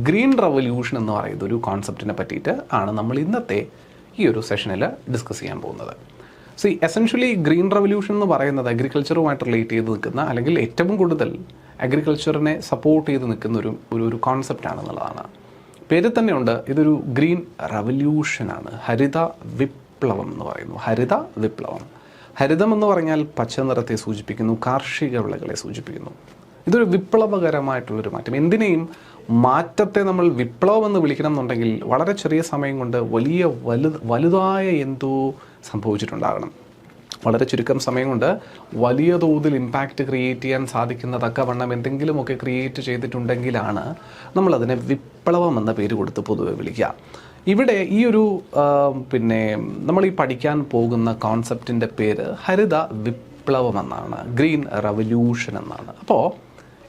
Green revolution എന്ന് പറയുന്ന ഒരു കോൺസെപ്റ്റിനെ പറ്റിയിട്ട് ആണ് നമ്മൾ ഇന്നത്തെ ഈ ഒരു സെഷനിൽ ഡിസ്കസ് ചെയ്യാൻ പോകുന്നത്. എസെൻഷ്യലി ഗ്രീൻ റവല്യൂഷൻ എന്ന് പറയുന്നത് അഗ്രികൾച്ചറുമായിട്ട് റിലേറ്റ് ചെയ്ത് നിൽക്കുന്ന, അല്ലെങ്കിൽ ഏറ്റവും കൂടുതൽ അഗ്രികൾച്ചറിനെ സപ്പോർട്ട് ചെയ്ത് നിൽക്കുന്ന ഒരു കോൺസെപ്റ്റ് ആണെന്നുള്ളതാണ്. പേരിൽ തന്നെയുണ്ട്, ഇതൊരു ഗ്രീൻ റവല്യൂഷനാണ്. ഹരിത വിപ്ലവം എന്ന് പറയുന്നു. ഹരിത വിപ്ലവം. ഹരിതം എന്ന് പറഞ്ഞാൽ പച്ച നിറത്തെ സൂചിപ്പിക്കുന്നു, കാർഷിക വിളകളെ സൂചിപ്പിക്കുന്നു. ഇതൊരു വിപ്ലവകരമായിട്ടുള്ളൊരു മാറ്റം. എന്തിനേയും മാറ്റത്തെ നമ്മൾ വിപ്ലവം എന്ന് വിളിക്കണം എന്നുണ്ടെങ്കിൽ വളരെ ചെറിയ സമയം കൊണ്ട് വലുതായ എന്തോ സംഭവിച്ചിട്ടുണ്ടാകണം. വളരെ ചുരുക്കം സമയം കൊണ്ട് വലിയ തോതിൽ ഇമ്പാക്റ്റ് ക്രിയേറ്റ് ചെയ്യാൻ സാധിക്കുന്ന തക്കവണ്ണം എന്തെങ്കിലുമൊക്കെ ക്രിയേറ്റ് ചെയ്തിട്ടുണ്ടെങ്കിലാണ് നമ്മളതിനെ വിപ്ലവം എന്ന പേര് കൊടുത്ത് പൊതുവെ വിളിക്കുക. ഇവിടെ ഈ ഒരു നമ്മൾ ഈ പഠിക്കാൻ പോകുന്ന കോൺസെപ്റ്റിൻ്റെ പേര് ഹരിത വിപ്ലവം എന്നാണ്, ഗ്രീൻ റവല്യൂഷൻ എന്നാണ്. അപ്പോൾ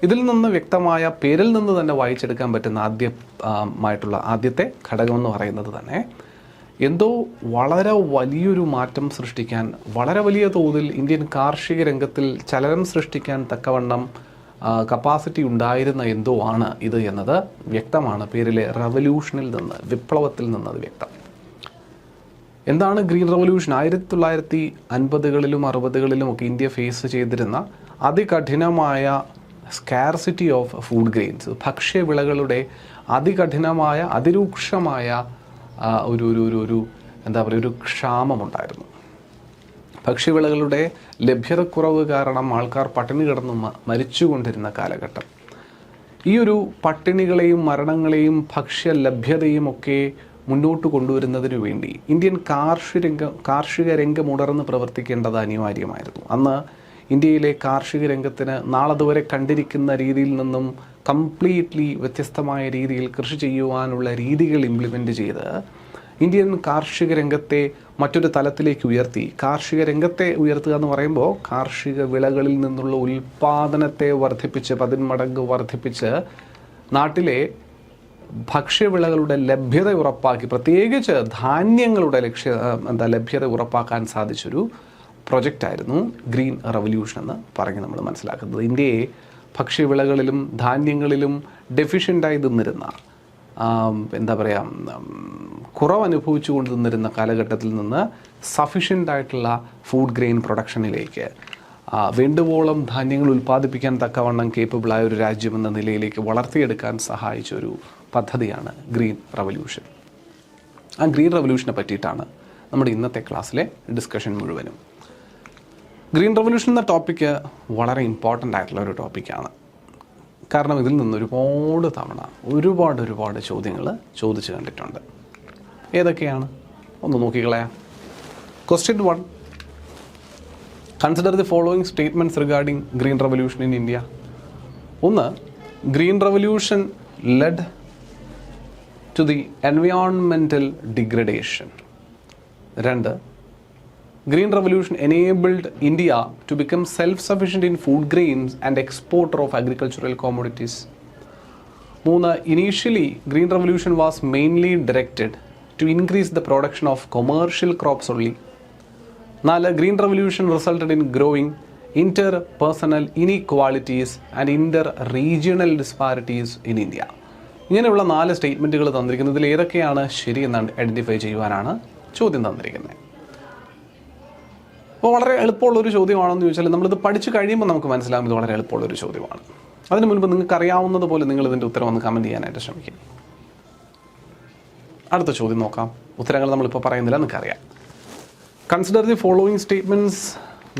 ഇതിൽ നിന്ന് വ്യക്തമായ, പേരിൽ നിന്ന് തന്നെ വായിച്ചെടുക്കാൻ പറ്റുന്ന ആദ്യത്തെ ഘടകം എന്ന് പറയുന്നത് തന്നെ എന്തോ വളരെ വലിയൊരു മാറ്റം സൃഷ്ടിക്കാൻ, വളരെ വലിയ തോതിൽ ഇന്ത്യൻ കാർഷിക രംഗത്തിൽ ചലനം സൃഷ്ടിക്കാൻ തക്കവണ്ണം കപ്പാസിറ്റി ഉണ്ടായിരുന്ന എന്തോ ആണ് ഇത് എന്നത് വ്യക്തമാണ്. പേരിലെ റവല്യൂഷനിൽ നിന്ന്, വിപ്ലവത്തിൽ നിന്ന് അത് വ്യക്തം. എന്താണ് ഗ്രീൻ റവല്യൂഷൻ? 1950കളിലും 60കളിലും ഒക്കെ ഇന്ത്യ ഫേസ് ചെയ്തിരുന്ന അതികഠിനമായ സ്കാർസിറ്റി ഓഫ് ഫുഡ് ഗ്രെയിൻസ്, ഭക്ഷ്യവിളകളുടെ അതികഠിനമായ അതിരൂക്ഷമായ ഒരു ക്ഷാമമുണ്ടായിരുന്നു. ഭക്ഷ്യവിളകളുടെ ലഭ്യതക്കുറവ് കാരണം ആൾക്കാർ പട്ടിണി കിടന്ന് മരിച്ചുകൊണ്ടിരുന്ന കാലഘട്ടം. ഈ ഒരു പട്ടിണികളെയും മരണങ്ങളെയും ഭക്ഷ്യ ലഭ്യതയും ഒക്കെ മുന്നോട്ട് കൊണ്ടുവരുന്നതിനു വേണ്ടി ഇന്ത്യൻ കാർഷിക രംഗം ഉണർന്ന് പ്രവർത്തിക്കേണ്ടത് അനിവാര്യമായിരുന്നു. അന്ന് ഇന്ത്യയിലെ കാർഷിക രംഗത്തിന് നാളതുവരെ കണ്ടിരിക്കുന്ന രീതിയിൽ നിന്നും കംപ്ലീറ്റ്ലി വ്യത്യസ്തമായ രീതിയിൽ കൃഷി ചെയ്യുവാനുള്ള രീതികൾ ഇംപ്ലിമെൻ്റ് ചെയ്ത് ഇന്ത്യൻ കാർഷിക രംഗത്തെ മറ്റൊരു തലത്തിലേക്ക് ഉയർത്തി. കാർഷിക രംഗത്തെ ഉയർത്തുക എന്ന് പറയുമ്പോൾ കാർഷിക വിളകളിൽ നിന്നുള്ള ഉൽപ്പാദനത്തെ വർദ്ധിപ്പിച്ച് 10 മടങ്ങ് വർദ്ധിപ്പിച്ച് നാട്ടിലെ ഭക്ഷ്യവിളകളുടെ ലഭ്യത ഉറപ്പാക്കി, പ്രത്യേകിച്ച് ധാന്യങ്ങളുടെ ലഭ്യത ഉറപ്പാക്കാൻ സാധിച്ചൊരു പ്രൊജക്റ്റായിരുന്നു ഗ്രീൻ റവല്യൂഷൻ എന്ന് പറഞ്ഞ് നമ്മൾ മനസ്സിലാക്കുന്നത്. ഇന്ത്യയെ ഭക്ഷ്യവിളകളിലും ധാന്യങ്ങളിലും ഡെഫിഷ്യൻ്റായി നിന്നിരുന്ന, കുറവ് അനുഭവിച്ചു കൊണ്ട് നിന്നിരുന്ന കാലഘട്ടത്തിൽ നിന്ന് സഫിഷ്യൻ്റായിട്ടുള്ള ഫുഡ് ഗ്രെയിൻ പ്രൊഡക്ഷനിലേക്ക്, വേണ്ടുവോളം ധാന്യങ്ങൾ ഉൽപ്പാദിപ്പിക്കാൻ തക്കവണ്ണം കേപ്പബിളായ ഒരു രാജ്യമെന്ന നിലയിലേക്ക് വളർത്തിയെടുക്കാൻ സഹായിച്ച ഒരു പദ്ധതിയാണ് ഗ്രീൻ റവല്യൂഷൻ. ആ ഗ്രീൻ റവല്യൂഷനെ പറ്റിയിട്ടാണ് നമ്മുടെ ഇന്നത്തെ ക്ലാസ്സിലെ ഡിസ്കഷൻ മുഴുവനും. ഗ്രീൻ റവല്യൂഷൻ എന്ന ടോപ്പിക്ക് വളരെ ഇമ്പോർട്ടൻ്റ് ആയിട്ടുള്ള ഒരു ടോപ്പിക്കാണ്. കാരണം ഇതിൽ നിന്ന് ഒരുപാട് തവണ ഒരുപാട് ചോദ്യങ്ങൾ ചോദിച്ചു കണ്ടിട്ടുണ്ട്. ഏതൊക്കെയാണ്? ഒന്ന് നോക്കിക്കളയാം. Question 1, consider the following statements regarding green revolution in India. 1, green revolution led to the environmental degradation. 2, Green Revolution enabled India to become self-sufficient in food grains and exporter of agricultural commodities. 3, initially, Green Revolution was mainly directed to increase the production of commercial crops only. 4, Green Revolution resulted in growing interpersonal inequalities and inter-regional disparities in India. ഇങ്ങനെയുള്ള 4 സ്റ്റേറ്റ്മെൻറ്റുകൾ തന്നിരിക്കുന്നതിൽ ഏതൊക്കെയാണ് ശരിയെന്ന് identify ചെയ്യുവാനാണ് ചോദ്യം തന്നിരിക്കുന്നത്. അപ്പോൾ വളരെ എളുപ്പമുള്ളൊരു ചോദ്യമാണെന്ന് ചോദിച്ചാൽ നമ്മളിത് പഠിച്ചു കഴിയുമ്പോൾ നമുക്ക് മനസ്സിലാകും ഇത് വളരെ എളുപ്പമുള്ളൊരു ചോദ്യമാണ്. അതിന് മുൻപ് നിങ്ങൾക്ക് അറിയാവുന്നത് പോലെ നിങ്ങൾ ഇതിൻ്റെ ഉത്തരം ഒന്ന് കമൻറ്റ് ചെയ്യാനായിട്ട് ശ്രമിക്കും. അടുത്ത ചോദ്യം നോക്കാം. ഉത്തരങ്ങൾ നമ്മളിപ്പോൾ പറയുന്നില്ല, നിങ്ങൾക്കറിയാം. Consider the following statements,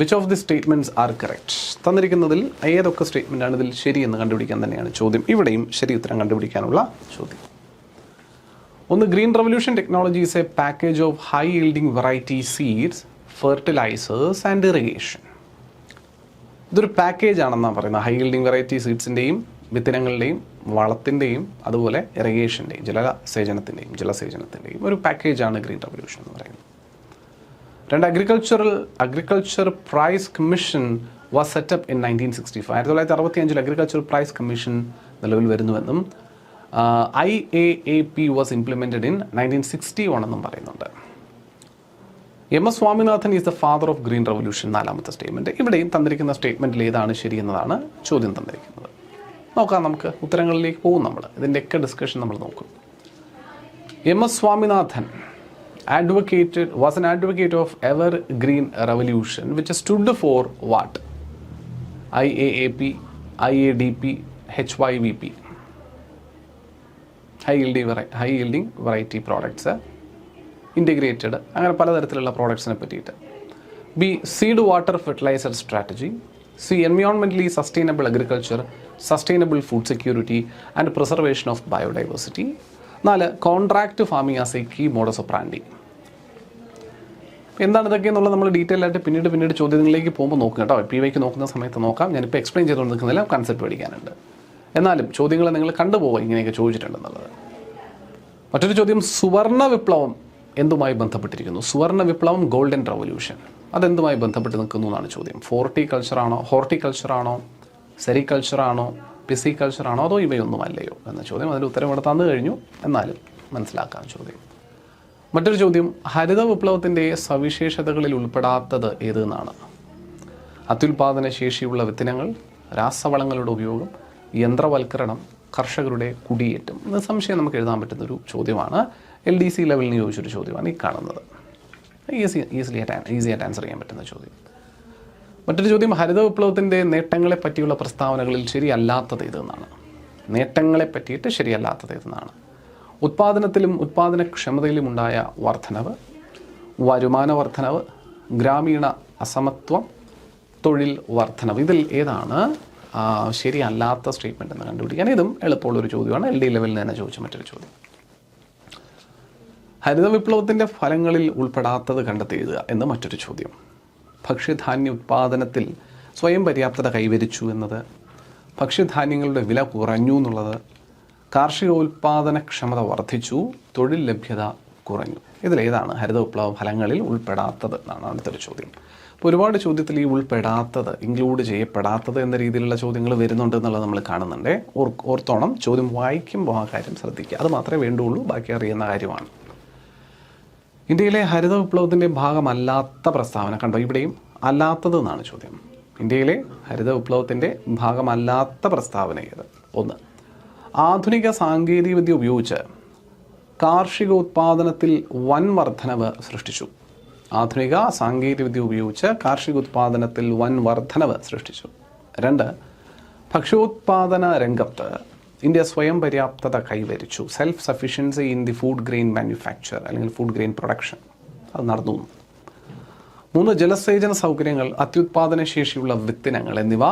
which of the statements are correct. തന്നിരിക്കുന്നതിൽ ഏതൊക്കെ സ്റ്റേറ്റ്മെൻറ്റാണ് ഇതിൽ ശരിയെന്ന് കണ്ടുപിടിക്കാൻ തന്നെയാണ് ചോദ്യം. ഇവിടെയും ശരി ഉത്തരം കണ്ടുപിടിക്കാനുള്ള ചോദ്യം. 1, green revolution technology is a package of high yielding variety seeds, fertilisers and irrigation. ഇതൊരു പാക്കേജ് ആണെന്നാണ് പറയുന്നത്. ഹൈ yielding വെറൈറ്റി സീഡ്സിൻ്റെയും വിത്തിനങ്ങളുടെയും വളത്തിൻ്റെയും അതുപോലെ ഇറിഗേഷൻ്റെയും ജലസേചനത്തിൻ്റെയും ഒരു പാക്കേജാണ് ഗ്രീൻ റവല്യൂഷൻ എന്ന് പറയുന്നത്. 2, agriculture price commission was set up in 1965. 1965 agriculture price commission നിലവിൽ വരുന്നുവെന്നും IAAP വാസ് ഇംപ്ലിമെൻറ്റഡ് ഇൻ 1961 എന്നും പറയുന്നുണ്ട്. MS Swaminathan is the father of green revolution. 4ാമത്തെ സ്റ്റേറ്റ്മെൻറ്റ്. ഇവിടെയും തന്നിരിക്കുന്ന സ്റ്റേറ്റ്മെൻറ്റിൽ ഏതാണ് ശരിയെന്നതാണ് ചോദ്യം തന്നിരിക്കുന്നത്. നോക്കാം, നമുക്ക് ഉത്തരങ്ങളിലേക്ക് പോകും. ഇതിൻ്റെയൊക്കെ ഡിസ്കഷൻ നമ്മൾ നോക്കും. M.S. Swaminathan was an advocate of evergreen revolution which stood for what? IAAP, IADP, HYVP. High yielding variety products, integrated, അങ്ങനെ പലതരത്തിലുള്ള പ്രോഡക്ട്സിനെ പറ്റിയിട്ട്. B. Seed water fertilizer strategy. C. Environmentally sustainable agriculture, sustainable food security and preservation of biodiversity. 4. Contract farming as a key modus operandi. എന്താണ് ഇതൊക്കെ എന്നുള്ളത് നമ്മൾ detail ആയിട്ട് പിന്നീട് ചോദ്യങ്ങളിലേക്ക് പോകുമ്പോൾ നോക്കുക കേട്ടോ. PYQ നോക്കുന്ന സമയത്ത് നോക്കാം. ഞാനിപ്പോൾ എക്സ്പ്ലെയിൻ ചെയ്തുകൊണ്ട് നിൽക്കുന്നില്ല, കൺസെപ്റ്റ് പഠിക്കാനുണ്ട്. എന്നാലും ചോദ്യങ്ങൾ നിങ്ങൾ കണ്ടുപോകുക ഇങ്ങനെയൊക്കെ ചോദിച്ചിട്ടുണ്ടെന്നുള്ളത്. മറ്റൊരു ചോദ്യം, സുവർണ വിപ്ലവം എന്തുമായി ബന്ധപ്പെട്ടിരിക്കുന്നു? സുവർണ വിപ്ലവം, ഗോൾഡൻ റവല്യൂഷൻ, അതെന്തുമായി ബന്ധപ്പെട്ട് നിൽക്കുന്നു എന്നാണ് ചോദ്യം. ഹോർട്ടിക്കൾച്ചറാണോ, സെറിക്കൾച്ചറാണോ, പിസിക്കൾച്ചറാണോ, അതോ ഇവയൊന്നുമല്ലയോ എന്ന ചോദ്യം. അതിൽ ഉത്തരം ഇവിടെ തന്നു കഴിഞ്ഞു, എന്നാലും മനസ്സിലാക്കാം ചോദ്യം. മറ്റൊരു ചോദ്യം, ഹരിത വിപ്ലവത്തിൻ്റെ സവിശേഷതകളിൽ ഉൾപ്പെടാത്തത് ഏതെന്നാണ്? അത്യുൽപാദന ശേഷിയുള്ള വിത്തിനങ്ങൾ, രാസവളങ്ങളുടെ ഉപയോഗം, യന്ത്രവൽക്കരണം, കർഷകരുടെ കുടിയേറ്റം. ഇത് സംശയം നമുക്ക് എഴുതാൻ പറ്റുന്നൊരു ചോദ്യമാണ്. LDC ലെവലിന് ചോദിച്ചൊരു ചോദ്യമാണ് ഈ കാണുന്നത്. ഈസി ആയിട്ട് ആൻസർ ചെയ്യാൻ പറ്റുന്ന ചോദ്യം. മറ്റൊരു ചോദ്യം, ഹരിത വിപ്ലവത്തിൻ്റെ നേട്ടങ്ങളെ പറ്റിയുള്ള പ്രസ്താവനകളിൽ ശരിയല്ലാത്തത് ഏതെന്നാണ്? നേട്ടങ്ങളെ പറ്റിയിട്ട് ശരിയല്ലാത്തത് ഏതെന്നാണ്? ഉത്പാദനത്തിലും ഉത്പാദനക്ഷമതയിലും ഉണ്ടായ വർധനവ്, വരുമാന വർധനവ്, ഗ്രാമീണ അസമത്വം, തൊഴിൽ വർധനവ്. ഇതിൽ ഏതാണ് ശരിയല്ലാത്ത സ്റ്റേറ്റ്മെൻ്റ് എന്ന് കണ്ടുപിടിക്കാൻ ഇതും എളുപ്പമുള്ളൊരു ചോദ്യമാണ്. LD ലെവലിൽ തന്നെ ചോദിച്ച മറ്റൊരു ചോദ്യം. ഹരിത വിപ്ലവത്തിൻ്റെ ഫലങ്ങളിൽ ഉൾപ്പെടാത്തത് കണ്ടെത്തിയെഴുതുക എന്ന് മറ്റൊരു ചോദ്യം. ഭക്ഷ്യധാന്യ ഉത്പാദനത്തിൽ സ്വയം പര്യാപ്തത കൈവരിച്ചു എന്നത്, ഭക്ഷ്യധാന്യങ്ങളുടെ വില കുറഞ്ഞു എന്നുള്ളത്, കാർഷികോൽപാദനക്ഷമത വർദ്ധിച്ചു, തൊഴിൽ ലഭ്യത കുറഞ്ഞു. ഇതിലേതാണ് ഹരിത വിപ്ലവ ഫലങ്ങളിൽ ഉൾപ്പെടാത്തത് എന്നാണ് അടുത്തൊരു ചോദ്യം. അപ്പോൾ ഒരുപാട് ചോദ്യത്തിൽ ഈ ഉൾപ്പെടാത്തത്, ഇൻക്ലൂഡ് ചെയ്യപ്പെടാത്തത് എന്ന രീതിയിലുള്ള ചോദ്യങ്ങൾ വരുന്നുണ്ട് എന്നുള്ളത് നമ്മൾ കാണുന്നുണ്ട്. ഓർത്തോണം, ചോദ്യം വായിക്കുമ്പോൾ ആ കാര്യം ശ്രദ്ധിക്കുക. അത് മാത്രമേ വേണ്ടുള്ളൂ, ബാക്കി അറിയുന്ന കാര്യമാണ്. ഇന്ത്യയിലെ ഹരിത വിപ്ലവത്തിൻ്റെ ഭാഗമല്ലാത്ത പ്രസ്താവന കണ്ടോ, ഇവിടെയും അല്ലാത്തത് എന്നാണ് ചോദ്യം. ഇന്ത്യയിലെ ഹരിത വിപ്ലവത്തിൻ്റെ ഭാഗമല്ലാത്ത പ്രസ്താവന ഏത്? 1. ആധുനിക സാങ്കേതികവിദ്യ ഉപയോഗിച്ച് കാർഷികോത്പാദനത്തിൽ വൻ വർധനവ് സൃഷ്ടിച്ചു. ആധുനിക സാങ്കേതികവിദ്യ ഉപയോഗിച്ച് കാർഷികോത്പാദനത്തിൽ വൻ വർധനവ് സൃഷ്ടിച്ചു. 2. ഭക്ഷ്യോത്പാദന രംഗത്ത് ഇന്ത്യ സ്വയം പര്യാപ്തത കൈവരിച്ചു. Self sufficiency in the food grain manufacture അല്ലെങ്കിൽ ഫുഡ് ഗ്രെയിൻ പ്രൊഡക്ഷൻ, അത് നടന്നു. 3. ജലസേചന സൗകര്യങ്ങൾ, അത്യുത്പാദന ശേഷിയുള്ള വിത്തിനങ്ങൾ എന്നിവ,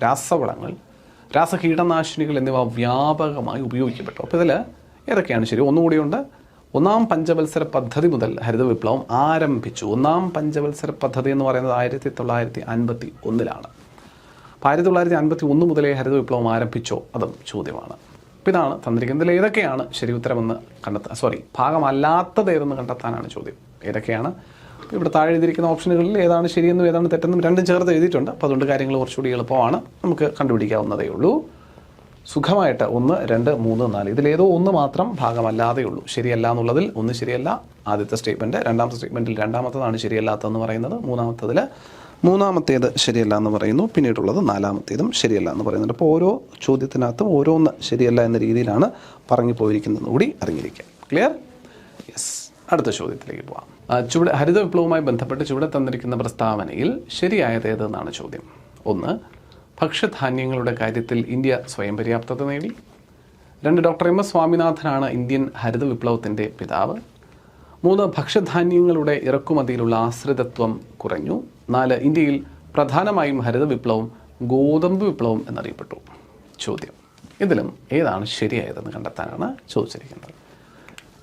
രാസവളങ്ങൾ, രാസകീടനാശിനികൾ എന്നിവ വ്യാപകമായി ഉപയോഗിക്കപ്പെട്ടു. അപ്പോൾ ഇതിൽ ഏതൊക്കെയാണ് ശരി? ഒന്നുകൂടിയുണ്ട്. 1-ാം പഞ്ചവത്സര പദ്ധതി മുതൽ ഹരിത വിപ്ലവം ആരംഭിച്ചു. 1-ാം പഞ്ചവത്സര പദ്ധതി എന്ന് പറയുന്നത് 1951 അപ്പോൾ 1951 മുതലേ ഹരിത വിപ്ലവം ആരംഭിച്ചോ? അതും ചോദ്യമാണ്. അപ്പോൾ ഇതാണ് തന്നിരിക്കുന്നത്. ഇതിൽ ഏതൊക്കെയാണ് ശരി ഉത്തരമെന്ന് ഭാഗമല്ലാത്തത് ഏതെന്ന് കണ്ടെത്താനാണ് ചോദ്യം. ഏതൊക്കെയാണ്? ഇവിടെ താഴെ എഴുതിയിരിക്കുന്ന ഓപ്ഷനുകളിൽ ഏതാണ് ശരിയെന്നും ഏതാണ് തെറ്റെന്നും രണ്ടും ചേർത്ത് എഴുതിയിട്ടുണ്ട്. അപ്പോൾ അതുകൊണ്ട് കാര്യങ്ങൾ കുറച്ചുകൂടി എളുപ്പമാണ്, നമുക്ക് കണ്ടുപിടിക്കാവുന്നതേ ഉള്ളൂ. സുഖമായിട്ട് 1, 2, 3, 4 ഇതിലേതോ ഒന്ന് മാത്രം ഭാഗമല്ലാതെ ഉള്ളൂ. ശരിയല്ല എന്നുള്ളതിൽ ഒന്ന് ശരിയല്ല. ആദ്യത്തെ സ്റ്റേറ്റ്മെൻറ്റ്, രണ്ടാമത്തെ സ്റ്റേറ്റ്മെൻറ്റിൽ രണ്ടാമത്തതാണ് ശരിയല്ലാത്തതെന്ന് പറയുന്നത്, മൂന്നാമത്തേത് ശരിയല്ല എന്ന് പറയുന്നു, പിന്നീടുള്ളത് 4-ാമത്തേതും ശരിയല്ല എന്ന് പറയുന്നുണ്ട്. അപ്പോൾ ഓരോ ചോദ്യത്തിനകത്തും ഓരോന്ന് ശരിയല്ല എന്ന രീതിയിലാണ് പറഞ്ഞു പോയിരിക്കുന്നത് കൂടി അറിഞ്ഞിരിക്കുക. ക്ലിയർ? യെസ്. അടുത്ത ചോദ്യത്തിലേക്ക് പോകാം. ഹരിത വിപ്ലവവുമായി ബന്ധപ്പെട്ട് ചുവടെ തന്നിരിക്കുന്ന പ്രസ്താവനയിൽ ശരിയായത് ഏതെന്നാണ് ചോദ്യം. 1. ഭക്ഷ്യധാന്യങ്ങളുടെ കാര്യത്തിൽ ഇന്ത്യ സ്വയം പര്യാപ്തത നേടി. 2. Doctor M.S. സ്വാമിനാഥനാണ് ഇന്ത്യൻ ഹരിത വിപ്ലവത്തിൻ്റെ പിതാവ്. 3. ഭക്ഷ്യധാന്യങ്ങളുടെ ഇറക്കുമതിയിലുള്ള ആശ്രിതത്വം കുറഞ്ഞു. 4. ഇന്ത്യയിൽ പ്രധാനമായും ഹരിത വിപ്ലവം ഗോതമ്പ് വിപ്ലവം എന്നറിയപ്പെട്ടു. ചോദ്യം, ഇതിലും ഏതാണ് ശരിയായതെന്ന് കണ്ടെത്താനാണ് ചോദിച്ചിരിക്കുന്നത്.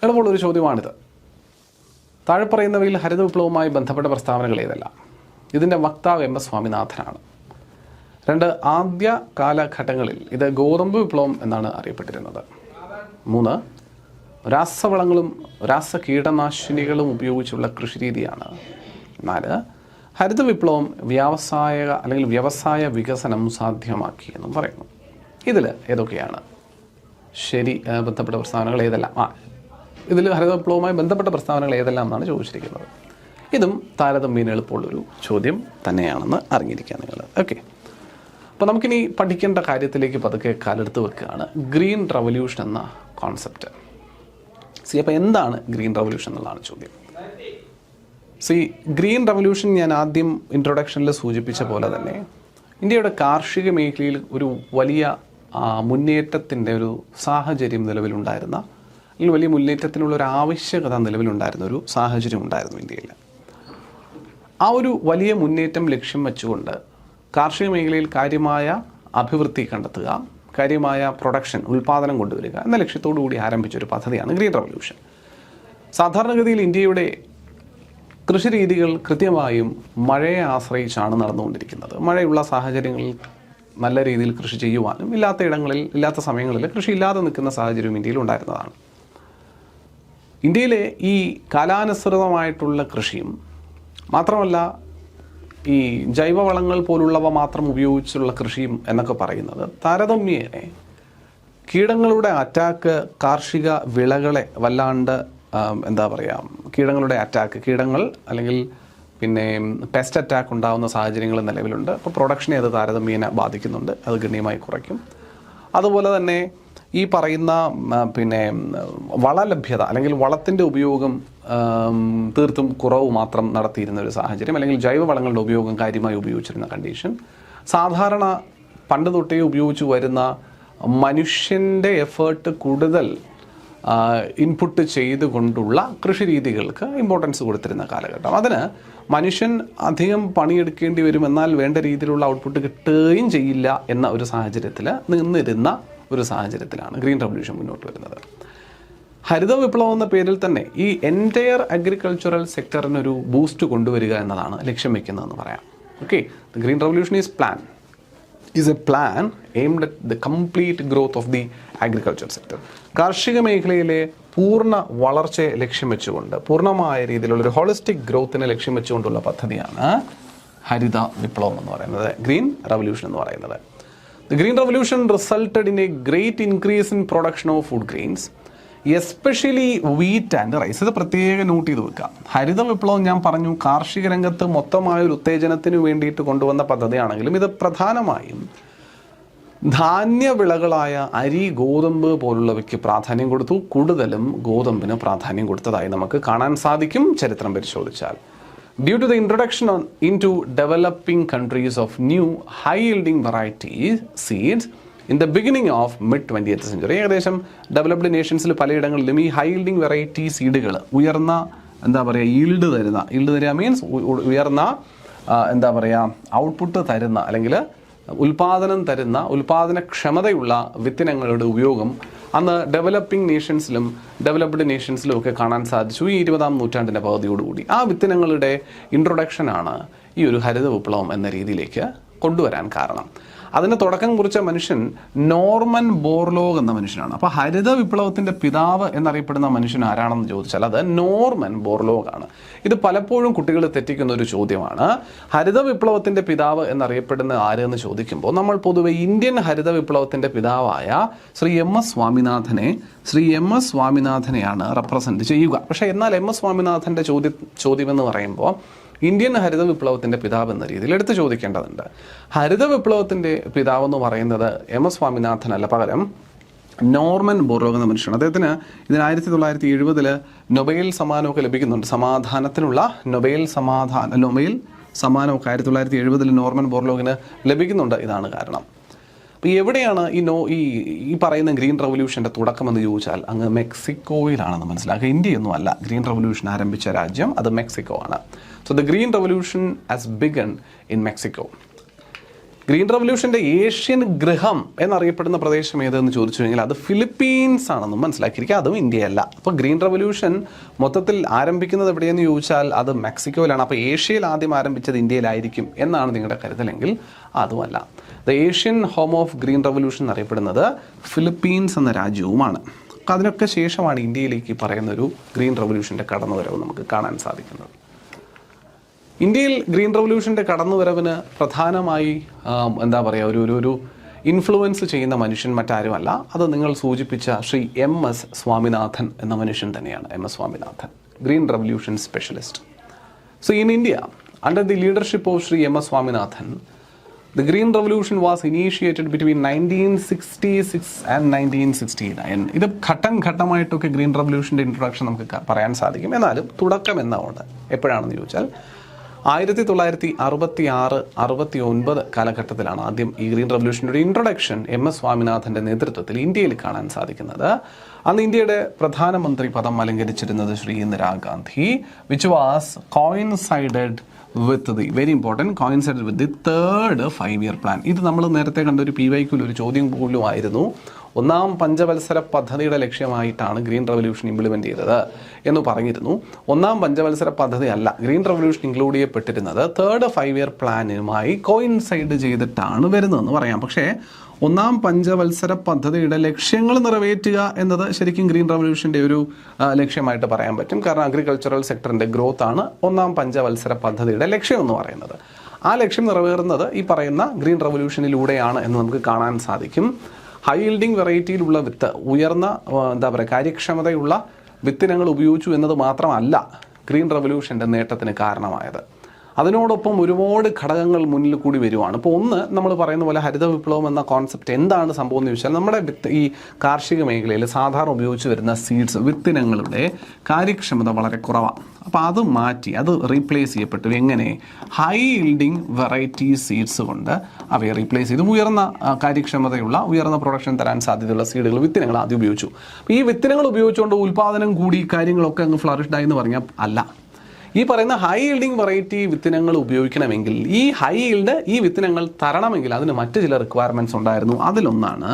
എളുപ്പമുള്ളൊരു ചോദ്യമാണിത്. താഴെ പറയുന്നവയിൽ ഹരിത വിപ്ലവവുമായി ബന്ധപ്പെട്ട പ്രസ്താവനകൾ ഏതെല്ലാം? ഇതിൻ്റെ വക്താവ് M.S. സ്വാമിനാഥനാണ്. 2. ആദ്യ കാലഘട്ടങ്ങളിൽ ഇത് ഗോതമ്പ് വിപ്ലവം എന്നാണ് അറിയപ്പെട്ടിരുന്നത്. 3. രാസവളങ്ങളും രാസകീടനാശിനികളും ഉപയോഗിച്ചുള്ള കൃഷിരീതിയാണ്. 4. ഹരിത വിപ്ലവം വ്യവസായ വികസനം സാധ്യമാക്കി എന്നും പറയുന്നു. ഇതിൽ ഏതൊക്കെയാണ് ശരി? ബന്ധപ്പെട്ട പ്രസ്താവനകൾ ഏതെല്ലാം? ഇതിൽ ഹരിത വിപ്ലവവുമായി ബന്ധപ്പെട്ട പ്രസ്താവനകൾ ഏതെല്ലാം എന്നാണ് ചോദിച്ചിരിക്കുന്നത്. ഇതും താരതമ്യേന എളുപ്പമുള്ളൊരു ചോദ്യം തന്നെയാണെന്ന് അറിഞ്ഞിരിക്കുക നിങ്ങൾ. ഓക്കെ, അപ്പോൾ നമുക്കിനി പഠിക്കേണ്ട കാര്യത്തിലേക്ക് പതുക്കെ കാലെടുത്ത് വെക്കുകയാണ് ഗ്രീൻ റവല്യൂഷൻ എന്ന കോൺസെപ്റ്റ്. അപ്പോൾ എന്താണ് ഗ്രീൻ റവല്യൂഷൻ എന്നുള്ളതാണ് ചോദ്യം. ഗ്രീൻ റവല്യൂഷൻ ഞാൻ ആദ്യം ഇൻട്രൊഡക്ഷനിൽ സൂചിപ്പിച്ച പോലെ തന്നെ ഇന്ത്യയുടെ കാർഷിക മേഖലയിൽ ഒരു വലിയ മുന്നേറ്റത്തിൻ്റെ ഒരു സാഹചര്യം നിലവിലുണ്ടായിരുന്ന, അല്ലെങ്കിൽ വലിയ മുന്നേറ്റത്തിനുള്ള ഒരു ആവശ്യകത നിലവിലുണ്ടായിരുന്ന ഒരു സാഹചര്യം ഉണ്ടായിരുന്നു ഇന്ത്യയിൽ. ആ ഒരു വലിയ മുന്നേറ്റം ലക്ഷ്യം വെച്ചുകൊണ്ട് കാർഷിക മേഖലയിൽ കാര്യമായ അഭിവൃദ്ധി കണ്ടെത്തുക, കാര്യമായ പ്രൊഡക്ഷൻ, ഉൽപ്പാദനം കൊണ്ടുവരിക എന്ന ലക്ഷ്യത്തോടു കൂടി ആരംഭിച്ചൊരു പദ്ധതിയാണ് ഗ്രീൻ റവല്യൂഷൻ. സാധാരണഗതിയിൽ ഇന്ത്യയുടെ കൃഷിരീതികൾ കൃത്യമായും മഴയെ ആശ്രയിച്ചാണ് നടന്നുകൊണ്ടിരിക്കുന്നത്. മഴയുള്ള സാഹചര്യങ്ങളിൽ നല്ല രീതിയിൽ കൃഷി ചെയ്യുവാനും ഇല്ലാത്ത ഇടങ്ങളിൽ, ഇല്ലാത്ത സമയങ്ങളിൽ കൃഷി ഇല്ലാതെ നിൽക്കുന്ന സാഹചര്യം ഇന്ത്യയിൽ ഉണ്ടായിരുന്നതാണ്. ഇന്ത്യയിലെ ഈ കാലാനുസൃതമായിട്ടുള്ള കൃഷിയും മാത്രമല്ല ഈ ജൈവവളങ്ങൾ പോലുള്ളവ മാത്രം ഉപയോഗിച്ചുള്ള കൃഷിയും എന്നൊക്കെ പറയുന്നത് താരതമ്യേന കീടങ്ങളുടെ അറ്റാക്ക് കാർഷിക വിളകളെ വല്ലാണ്ട് കീടങ്ങളുടെ അറ്റാക്ക്, കീടങ്ങൾ അല്ലെങ്കിൽ പിന്നെ പെസ്റ്റ് അറ്റാക്ക് ഉണ്ടാകുന്ന സാഹചര്യങ്ങൾ നിലവിലുണ്ട്. അപ്പോൾ പ്രൊഡക്ഷനെ അത് താരതമ്യേന ബാധിക്കുന്നുണ്ട്, അത് ഗണ്യമായി കുറയ്ക്കും. അതുപോലെ തന്നെ ഈ പറയുന്ന പിന്നെ വളലഭ്യത അല്ലെങ്കിൽ വളത്തിൻ്റെ ഉപയോഗം തീർത്തും കുറവ് മാത്രം നടത്തിയിരുന്ന ഒരു സാഹചര്യം, അല്ലെങ്കിൽ ജൈവവളങ്ങളുടെ ഉപയോഗം കാര്യമായി ഉപയോഗിച്ചിരുന്ന കണ്ടീഷൻ, സാധാരണ പണ്ട് തൊട്ടേ ഉപയോഗിച്ച് വരുന്ന മനുഷ്യൻ്റെ എഫേർട്ട് കൂടുതൽ ഇൻപുട്ട് ചെയ്തുകൊണ്ടുള്ള കൃഷി രീതികൾക്ക് ഇമ്പോർട്ടൻസ് കൊടുത്തിരുന്ന കാലഘട്ടം. അതിന് മനുഷ്യൻ അധികം പണിയെടുക്കേണ്ടി വരും, എന്നാൽ വേണ്ട രീതിയിലുള്ള ഔട്ട്പുട്ട് കിട്ടുകയും ചെയ്യില്ല എന്ന ഒരു സാഹചര്യത്തിൽ നിന്നിരുന്ന ഒരു സാഹചര്യത്തിലാണ് ഗ്രീൻ റവല്യൂഷൻ മുന്നോട്ട് വരുന്നത്. ഹരിത വിപ്ലവം എന്ന പേരിൽ തന്നെ ഈ എൻറ്റയർ അഗ്രികൾച്ചറൽ സെക്ടറിനൊരു ബൂസ്റ്റ് കൊണ്ടുവരിക എന്നതാണ് ലക്ഷ്യം വെക്കുന്നതെന്ന് പറയാം. Okay, the green revolution is a plan aimed at the complete growth of the agriculture sector. കാർഷിക മേഖലയിലെ പൂർണ്ണ വളർച്ചയെ ലക്ഷ്യം വെച്ചുകൊണ്ട്, പൂർണ്ണമായ രീതിയിലുള്ള ഹോളിസ്റ്റിക് ഗ്രോത്തിനെ ലക്ഷ്യം വെച്ചുകൊണ്ടുള്ള പദ്ധതിയാണ് ഹരിത വിപ്ലവം എന്ന് പറയുന്നത്, ഗ്രീൻ റവല്യൂഷൻ എന്ന് പറയുന്നത്. The Green Revolution resulted in a great increase in production of food grains, especially wheat and rice. ഇത് പ്രത്യേകം നോട്ട് ചെയ്ത് വെക്കുക. ഹരിത വിപ്ലവം ഞാൻ പറഞ്ഞു കാർഷിക രംഗത്ത് മൊത്തമായൊരു ഉത്തേജനത്തിന് വേണ്ടിയിട്ട് കൊണ്ടുവന്ന പദ്ധതിയാണെങ്കിലും ഇത് പ്രധാനമായും ധാന്യവിളകളായ അരി, ഗോതമ്പ് പോലുള്ളവയ്ക്ക് പ്രാധാന്യം കൊടുത്തു. കൂടുതലും ഗോതമ്പിന് പ്രാധാന്യം കൊടുത്തതായി നമുക്ക് കാണാൻ സാധിക്കും ചരിത്രം പരിശോധിച്ചാൽ. Due to the introduction into developing countries of new high-yielding varieties seeds in the beginning of mid-20th century, ഏകദേശം ഡെവലപ്ഡ് നേഷൻസിൽ പലയിടങ്ങളിലും ഈ ഹൈ യീൽഡിങ് വെറൈറ്റി സീഡുകൾ, ഉയർന്ന ഈൽഡ് തരിക മീൻസ് ഉയർന്ന ഔട്ട്പുട്ട് തരുന്ന അല്ലെങ്കിൽ ഉൽപാദനക്ഷമതയുള്ള വിത്തിനങ്ങളുടെ ഉപയോഗം അന്ന് ഡെവലപ്പിംഗ് നേഷൻസിലും ഡെവലപ്ഡ് നേഷൻസിലും ഒക്കെ കാണാൻ സാധിച്ചു ഈ 20-ാം നൂറ്റാണ്ടിൻ്റെ പകുതിയോടുകൂടി. ആ വിത്തിനങ്ങളുടെ ഇൻട്രൊഡക്ഷനാണ് ഈ ഒരു ഹരിത വിപ്ലവം എന്ന രീതിയിലേക്ക് കൊണ്ടുവരാൻ കാരണം. അതിന് തുടക്കം കുറിച്ച മനുഷ്യൻ നോർമൻ ബോർലോഗ് എന്ന മനുഷ്യനാണ്. അപ്പോൾ ഹരിത വിപ്ലവത്തിൻ്റെ പിതാവ് എന്നറിയപ്പെടുന്ന മനുഷ്യൻ ആരാണെന്ന് ചോദിച്ചാൽ അത് നോർമൻ ബോർലോഗ് ആണ്. ഇത് പലപ്പോഴും കുട്ടികൾ തെറ്റിക്കുന്ന ഒരു ചോദ്യമാണ്. ഹരിത വിപ്ലവത്തിൻ്റെ പിതാവ് എന്നറിയപ്പെടുന്ന ആരെന്ന് ചോദിക്കുമ്പോൾ നമ്മൾ പൊതുവെ ഇന്ത്യൻ ഹരിത വിപ്ലവത്തിൻ്റെ പിതാവായ ശ്രീ എം എസ് സ്വാമിനാഥനെയാണ് റെപ്രസെൻറ്റ് ചെയ്യുക. പക്ഷേ എന്നാൽ എം എസ് സ്വാമിനാഥൻ്റെ ചോദ്യമെന്ന് പറയുമ്പോൾ ഇന്ത്യൻ ഹരിത വിപ്ലവത്തിൻ്റെ പിതാവ് എന്ന രീതിയിൽ എടുത്ത് ചോദിക്കേണ്ടതുണ്ട്. ഹരിത വിപ്ലവത്തിൻ്റെ പിതാവ് എന്ന് പറയുന്നത് എം എസ് സ്വാമിനാഥൻ അല്ല, പകരം നോർമൻ ബോർലോഗ് എന്ന മനുഷ്യനാണ്. അദ്ദേഹത്തിന് ഇതിന് 1970 നൊബേൽ സമ്മാനമൊക്കെ ലഭിക്കുന്നുണ്ട്. സമാധാനത്തിനുള്ള നൊബേൽ സമ്മാനമൊക്കെ 1970 നോർമൻ ബോർലോഗിന് ലഭിക്കുന്നുണ്ട്. ഇതാണ് കാരണം. അപ്പോൾ എവിടെയാണ് ഈ പറയുന്ന ഗ്രീൻ റവല്യൂഷൻ്റെ തുടക്കമെന്ന് ചോദിച്ചാൽ അങ്ങ് മെക്സിക്കോയിലാണെന്ന് മനസ്സിലാക്കുക. ഇന്ത്യയൊന്നും അല്ല ഗ്രീൻ റവല്യൂഷൻ ആരംഭിച്ച രാജ്യം, അത് മെക്സിക്കോ ആണ്. So the green revolution has begun in Mexico. Green റവല്യൂഷൻ്റെ ഏഷ്യൻ ഗൃഹം എന്നറിയപ്പെടുന്ന പ്രദേശം ഏതെന്ന് ചോദിച്ചു കഴിഞ്ഞാൽ അത് ഫിലിപ്പീൻസ് ആണെന്നും മനസ്സിലാക്കിയിരിക്കുക, അതും ഇന്ത്യയല്ല. അപ്പോൾ ഗ്രീൻ റവല്യൂഷൻ മൊത്തത്തിൽ ആരംഭിക്കുന്നത് എവിടെയെന്ന് ചോദിച്ചാൽ അത് മെക്സിക്കോയിലാണ്. അപ്പോൾ ഏഷ്യയിൽ ആദ്യം ആരംഭിച്ചത് ഇന്ത്യയിലായിരിക്കും എന്നാണ് നിങ്ങളുടെ കരുതലെങ്കിൽ അതുമല്ല. The Asian home of green revolution എന്നറിയപ്പെടുന്നത് ഫിലിപ്പീൻസ് എന്ന രാജ്യവുമാണ്. അപ്പോൾ അതിനൊക്കെ ശേഷമാണ് ഇന്ത്യയിലേക്ക് പറയുന്നൊരു ഗ്രീൻ റവല്യൂഷൻ്റെ കടന്നുവരവ് നമുക്ക് കാണാൻ സാധിക്കുന്നത്. ഇന്ത്യയിൽ ഗ്രീൻ റവല്യൂഷൻ്റെ കടന്നുവരവിന് പ്രധാനമായി ഒരു ഇൻഫ്ലുവൻസ് ചെയ്യുന്ന മനുഷ്യൻ മറ്റാരുമല്ല, അത് നിങ്ങൾ സൂചിപ്പിച്ച ശ്രീ എം എസ് സ്വാമിനാഥൻ എന്ന മനുഷ്യൻ തന്നെയാണ്. M S Swaminathan, green revolution specialist. So in India, under the leadership of Shri M S Swaminathan, The Green Revolution was initiated between 1966 and 1969. ഇത് ഘട്ടമായിട്ടൊക്കെ ഗ്രീൻ റവല്യൂഷൻ്റെ ഇൻട്രൊഡക്ഷൻ നമുക്ക് പറയാൻ സാധിക്കും. എന്നാലും തുടക്കം എന്നാണ് എപ്പോഴാണെന്ന് ചോദിച്ചാൽ 1966-69 കാലഘട്ടത്തിലാണ് ആദ്യം ഈ ഗ്രീൻ റവല്യൂഷൻ്റെ ഒരു ഇൻട്രൊഡക്ഷൻ MS സ്വാമിനാഥൻ്റെ നേതൃത്വത്തിൽ ഇന്ത്യയിൽ കാണാൻ സാധിക്കുന്നത്. അന്ന് ഇന്ത്യയുടെ പ്രധാനമന്ത്രി പദം അലങ്കരിച്ചിരുന്നത് Shri Indira Gandhi, which was coincided with the very important coincided with the third 5-year plan. ഇത് നമ്മൾ നേരത്തെ കണ്ട ഒരു PYQൽ ഒരു ചോദ്യം പോലും ആയിരുന്നു. ഒന്നാം പഞ്ചവത്സര പദ്ധതിയുടെ ലക്ഷ്യമായിട്ടാണ് ഗ്രീൻ റവല്യൂഷൻ ഇംപ്ലിമെൻ്റ് ചെയ്തത് എന്ന് പറഞ്ഞിരുന്നു. ഒന്നാം പഞ്ചവത്സര പദ്ധതി അല്ല ഗ്രീൻ റവല്യൂഷൻ ഇൻക്ലൂഡ് ചെയ്യപ്പെട്ടിരുന്നത് തേർഡ് 5-year പ്ലാനുമായി കോയിൻസൈഡ് ചെയ്തിട്ടാണ് വരുന്നതെന്ന് പറയാം. പക്ഷേ ഒന്നാം പഞ്ചവത്സര പദ്ധതിയുടെ ലക്ഷ്യങ്ങൾ നിറവേറ്റുക എന്നത് ശരിക്കും ഗ്രീൻ റവല്യൂഷൻ്റെ ഒരു ലക്ഷ്യമായിട്ട് പറയാൻ പറ്റും. കാരണം അഗ്രികൾച്ചറൽ സെക്ടറിൻ്റെ ഗ്രോത്ത് ആണ് ഒന്നാം പഞ്ചവത്സര പദ്ധതിയുടെ ലക്ഷ്യം എന്ന് പറയുന്നത്. ആ ലക്ഷ്യം നിറവേറുന്നത് ഈ പറയുന്ന ഗ്രീൻ റവല്യൂഷനിലൂടെയാണ് എന്ന് നമുക്ക് കാണാൻ സാധിക്കും. ഹൈ ഈൽഡിംഗ് വെറൈറ്റിയിലുള്ള വിത്ത്, ഉയർന്ന കാര്യക്ഷമതയുള്ള വിത്തിനങ്ങൾ ഉപയോഗിച്ചു എന്നത് മാത്രമല്ല ഗ്രീൻ റവല്യൂഷൻ്റെ നേട്ടത്തിന് കാരണമായത്. അതിനോടൊപ്പം ഒരുപാട് ഘടകങ്ങൾ മുന്നിൽ കൂടി വരുവാണ്. ഇപ്പോൾ ഒന്ന്, നമ്മൾ പറയുന്ന പോലെ ഹരിത വിപ്ലവം എന്ന കോൺസെപ്റ്റ് എന്താണ് സംഭവം എന്ന് ചോദിച്ചാൽ, നമ്മുടെ ഈ കാർഷിക മേഖലയിൽ സാധാരണ ഉപയോഗിച്ച് വരുന്ന സീഡ്സ്, വിത്തിനങ്ങളുടെ കാര്യക്ഷമത വളരെ കുറവാണ്. അപ്പോൾ അത് മാറ്റി, അത് റീപ്ലേസ് ചെയ്യപ്പെട്ടു. എങ്ങനെ? ഹൈ ഈൽഡിംഗ് വെറൈറ്റി സീഡ്സ് കൊണ്ട് അവയെ റീപ്ലേസ് ചെയ്തു. ഉയർന്ന കാര്യക്ഷമതയുള്ള, ഉയർന്ന പ്രൊഡക്ഷൻ തരാൻ സാധ്യതയുള്ള സീഡുകൾ, വിത്തിനങ്ങൾ ആദ്യം ഉപയോഗിച്ചു. അപ്പോൾ ഈ വിത്തിനങ്ങൾ ഉപയോഗിച്ചുകൊണ്ട് ഉൽപ്പാദനം കൂടി കാര്യങ്ങളൊക്കെ അങ്ങ് ഫ്ലറിഷ്ഡായി എന്ന് പറഞ്ഞാൽ അല്ല. ഈ പറയുന്ന ഹൈ ഈൽഡിംഗ് വെറൈറ്റി വിത്തിനങ്ങൾ ഉപയോഗിക്കണമെങ്കിൽ, ഈ ഹൈ ഈൽഡ് ഈ വിത്തിനങ്ങൾ തരണമെങ്കിൽ അതിന് മറ്റ് ചില റിക്വയർമെൻറ്റ്സ് ഉണ്ടായിരുന്നു. അതിലൊന്നാണ്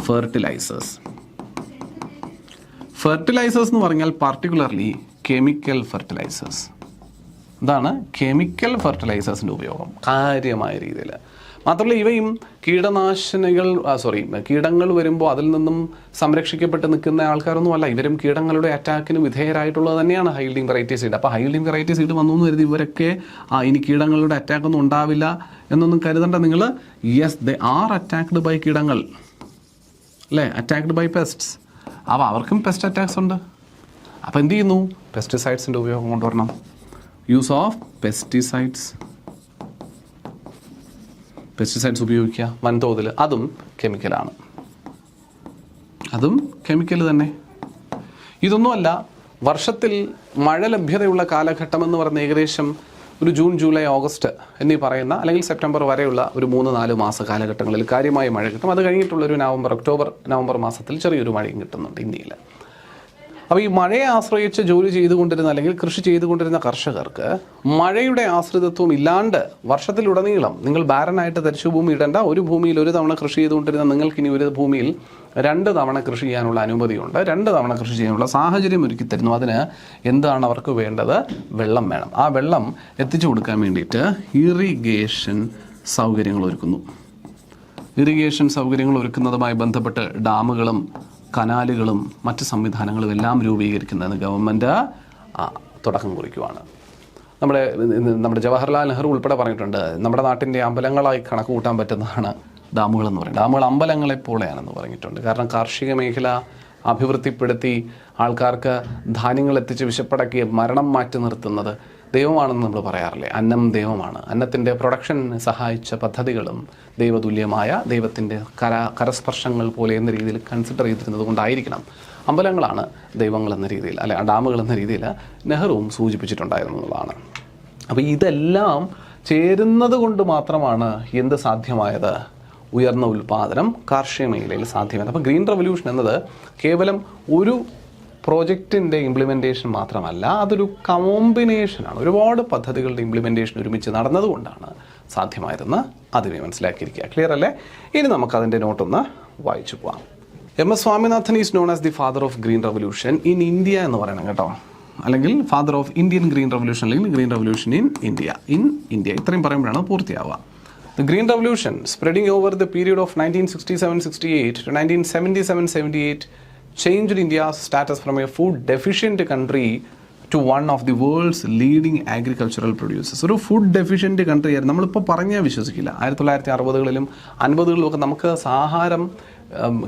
ഫെർട്ടിലൈസേഴ്സ്. ഫെർട്ടിലൈസേഴ്സ് എന്ന് പറഞ്ഞാൽ പാർട്ടിക്കുലർലി കെമിക്കൽ ഫെർട്ടിലൈസേഴ്സ്. ഇതാണ് കെമിക്കൽ ഫെർട്ടിലൈസേഴ്സിൻ്റെ ഉപയോഗം കാര്യമായ രീതിയിൽ. മാത്രമല്ല ഇവയും കീടങ്ങൾ വരുമ്പോൾ അതിൽ നിന്നും സംരക്ഷിക്കപ്പെട്ട് നിൽക്കുന്ന ആൾക്കാരൊന്നും അല്ല. ഇവരും കീടങ്ങളുടെ അറ്റാക്കിന് വിധേയരായിട്ടുള്ളത് തന്നെയാണ് ഹൈ ഈൽഡിംഗ് വെറൈറ്റി സീഡ്. അപ്പോൾ ഹൈ ഈൽഡിംഗ് വെറൈറ്റി സീഡ് വന്നു എന്ന് കരുതി ഇവരൊക്കെ ഇനി കീടങ്ങളുടെ അറ്റാക്കൊന്നും ഉണ്ടാവില്ല എന്നൊന്നും കരുതണ്ട നിങ്ങൾ. Yes, they are attacked by കീടങ്ങൾ, അല്ലേ? Attacked by pests. അപ്പോൾ അവർക്കും പെസ്റ്റ് അറ്റാക്സ് ഉണ്ട്. അപ്പോൾ എന്ത് ചെയ്യുന്നു? പെസ്റ്റിസൈഡ്സിൻ്റെ ഉപയോഗം കൊണ്ടുവരണം. യൂസ് ഓഫ് പെസ്റ്റിസൈഡ്സ് ഉപയോഗിക്കുക വൻതോതിൽ. അതും കെമിക്കലാണ്, അതും കെമിക്കൽ തന്നെ. ഇതൊന്നുമല്ല, വർഷത്തിൽ മഴ ലഭ്യതയുള്ള കാലഘട്ടം എന്ന് പറയുന്ന ഏകദേശം ഒരു ജൂൺ, ജൂലൈ, ഓഗസ്റ്റ് എന്നീ പറയുന്ന, അല്ലെങ്കിൽ സെപ്റ്റംബർ വരെയുള്ള ഒരു 3-4 മാസ കാലഘട്ടങ്ങളിൽ കാര്യമായ മഴ കിട്ടും. അത് കഴിഞ്ഞിട്ടുള്ളൊരു ഒക്ടോബർ മാസത്തിൽ ചെറിയൊരു മഴയും കിട്ടുന്നുണ്ട് ഇന്ത്യയിൽ. അപ്പോൾ ഈ മഴയെ ആശ്രയിച്ച് ജോലി ചെയ്തുകൊണ്ടിരുന്ന അല്ലെങ്കിൽ കൃഷി ചെയ്തുകൊണ്ടിരുന്ന കർഷകർക്ക് മഴയുടെ ആശ്രിതത്വം ഇല്ലാണ്ട് വർഷത്തിലുടനീളം നിങ്ങൾ ബാരനായിട്ട് തരിശു ഭൂമി ഇടേണ്ട, ഒരു ഭൂമിയിൽ ഒരു തവണ കൃഷി ചെയ്തുകൊണ്ടിരുന്ന നിങ്ങൾക്കിനി ഒരു ഭൂമിയിൽ 2 തവണ കൃഷി ചെയ്യാനുള്ള അനുമതിയുണ്ട്. 2 തവണ കൃഷി ചെയ്യാനുള്ള സാഹചര്യം ഒരുക്കി തരുന്നു. അതിന് എന്താണ് അവർക്ക് വേണ്ടത്? വെള്ളം വേണം. ആ വെള്ളം എത്തിച്ചു കൊടുക്കാൻ വേണ്ടിയിട്ട് ഇറിഗേഷൻ സൗകര്യങ്ങൾ ഒരുക്കുന്നു. ഇറിഗേഷൻ സൗകര്യങ്ങൾ ഒരുക്കുന്നതുമായി ബന്ധപ്പെട്ട് ഡാമുകളും കനാലുകളും മറ്റ് സംവിധാനങ്ങളും എല്ലാം രൂപീകരിക്കുന്നതിന് ഗവൺമെൻറ് തുടക്കം കുറിക്കുവാണ്. നമ്മുടെ ജവഹർലാൽ നെഹ്റു ഉൾപ്പെടെ പറഞ്ഞിട്ടുണ്ട്, നമ്മുടെ നാട്ടിൻ്റെ അമ്പലങ്ങളായി കണക്ക് കൂട്ടാൻ പറ്റുന്നതാണ് ഡാമുകളെന്ന് പറയുന്നത്. ഡാമുകൾ അമ്പലങ്ങളെപ്പോലെയാണെന്ന് പറഞ്ഞിട്ടുണ്ട്. കാരണം കാർഷിക മേഖല അഭിവൃദ്ധിപ്പെടുത്തി ആൾക്കാർക്ക് ധാന്യങ്ങൾ എത്തിച്ച് വിശപ്പടക്കി മരണം മാറ്റി നിർത്തുന്നത് ദൈവമാണെന്ന് നമ്മൾ പറയാറില്ലേ? അന്നം ദൈവമാണ്. അന്നത്തിൻ്റെ പ്രൊഡക്ഷൻ സഹായിച്ച പദ്ധതികളും ദൈവതുല്യമായ, ദൈവത്തിൻ്റെ കരസ്പർശങ്ങൾ പോലെ എന്ന രീതിയിൽ കൺസിഡർ ചെയ്തിരുന്നത് കൊണ്ടായിരിക്കണം അമ്പലങ്ങളാണ് ദൈവങ്ങൾ എന്ന രീതിയിൽ, അല്ലെ ഡാമുകൾ എന്ന രീതിയിൽ നെഹ്റുവും സൂചിപ്പിച്ചിട്ടുണ്ടായിരുന്നു എന്നുള്ളതാണ്. അപ്പോൾ ഇതെല്ലാം ചേരുന്നത് കൊണ്ട് മാത്രമാണ് എന്ത് സാധ്യമായത്? ഉയർന്ന ഉൽപ്പാദനം കാർഷിക മേഖലയിൽ സാധ്യമായത്. അപ്പോൾ ഗ്രീൻ റവല്യൂഷൻ എന്നത് കേവലം ഒരു പ്രോജക്റ്റിൻ്റെ ഇംപ്ലിമെൻറ്റേഷൻ മാത്രമല്ല, അതൊരു കോമ്പിനേഷനാണ്. ഒരുപാട് പദ്ധതികളുടെ ഇംപ്ലിമെൻറ്റേഷൻ ഒരുമിച്ച് നടന്നതുകൊണ്ടാണ് സാധ്യമായതെന്ന് ആദ്യമേ മനസ്സിലാക്കിയിരിക്കുക. ക്ലിയർ അല്ലേ? ഇനി നമുക്കതിൻ്റെ നോട്ടൊന്ന് വായിച്ചു പോവാം. MS Swaminathan is known as the father of green revolution in India എന്ന് പറയണം കേട്ടോ, അല്ലെങ്കിൽ father of Indian green revolution, അല്ലെങ്കിൽ ഗ്രീൻ റവല്യൂഷൻ ഇൻ ഇന്ത്യ. ഇത്രയും പറയുമ്പോഴാണ് പൂർത്തിയാവുക. The Green Revolution, spreading over the period of 1967-68 to 1977-78, changed India's status from a food deficient country to one of the world's leading agricultural producers. ഒരു food deficient country ആയിരുന്നു. നമ്മളിപ്പോൾ പറഞ്ഞാൽ വിശ്വസിക്കില്ല. 1960-കളിലും 50-കളിലും ഒക്കെ നമുക്ക് ആഹാരം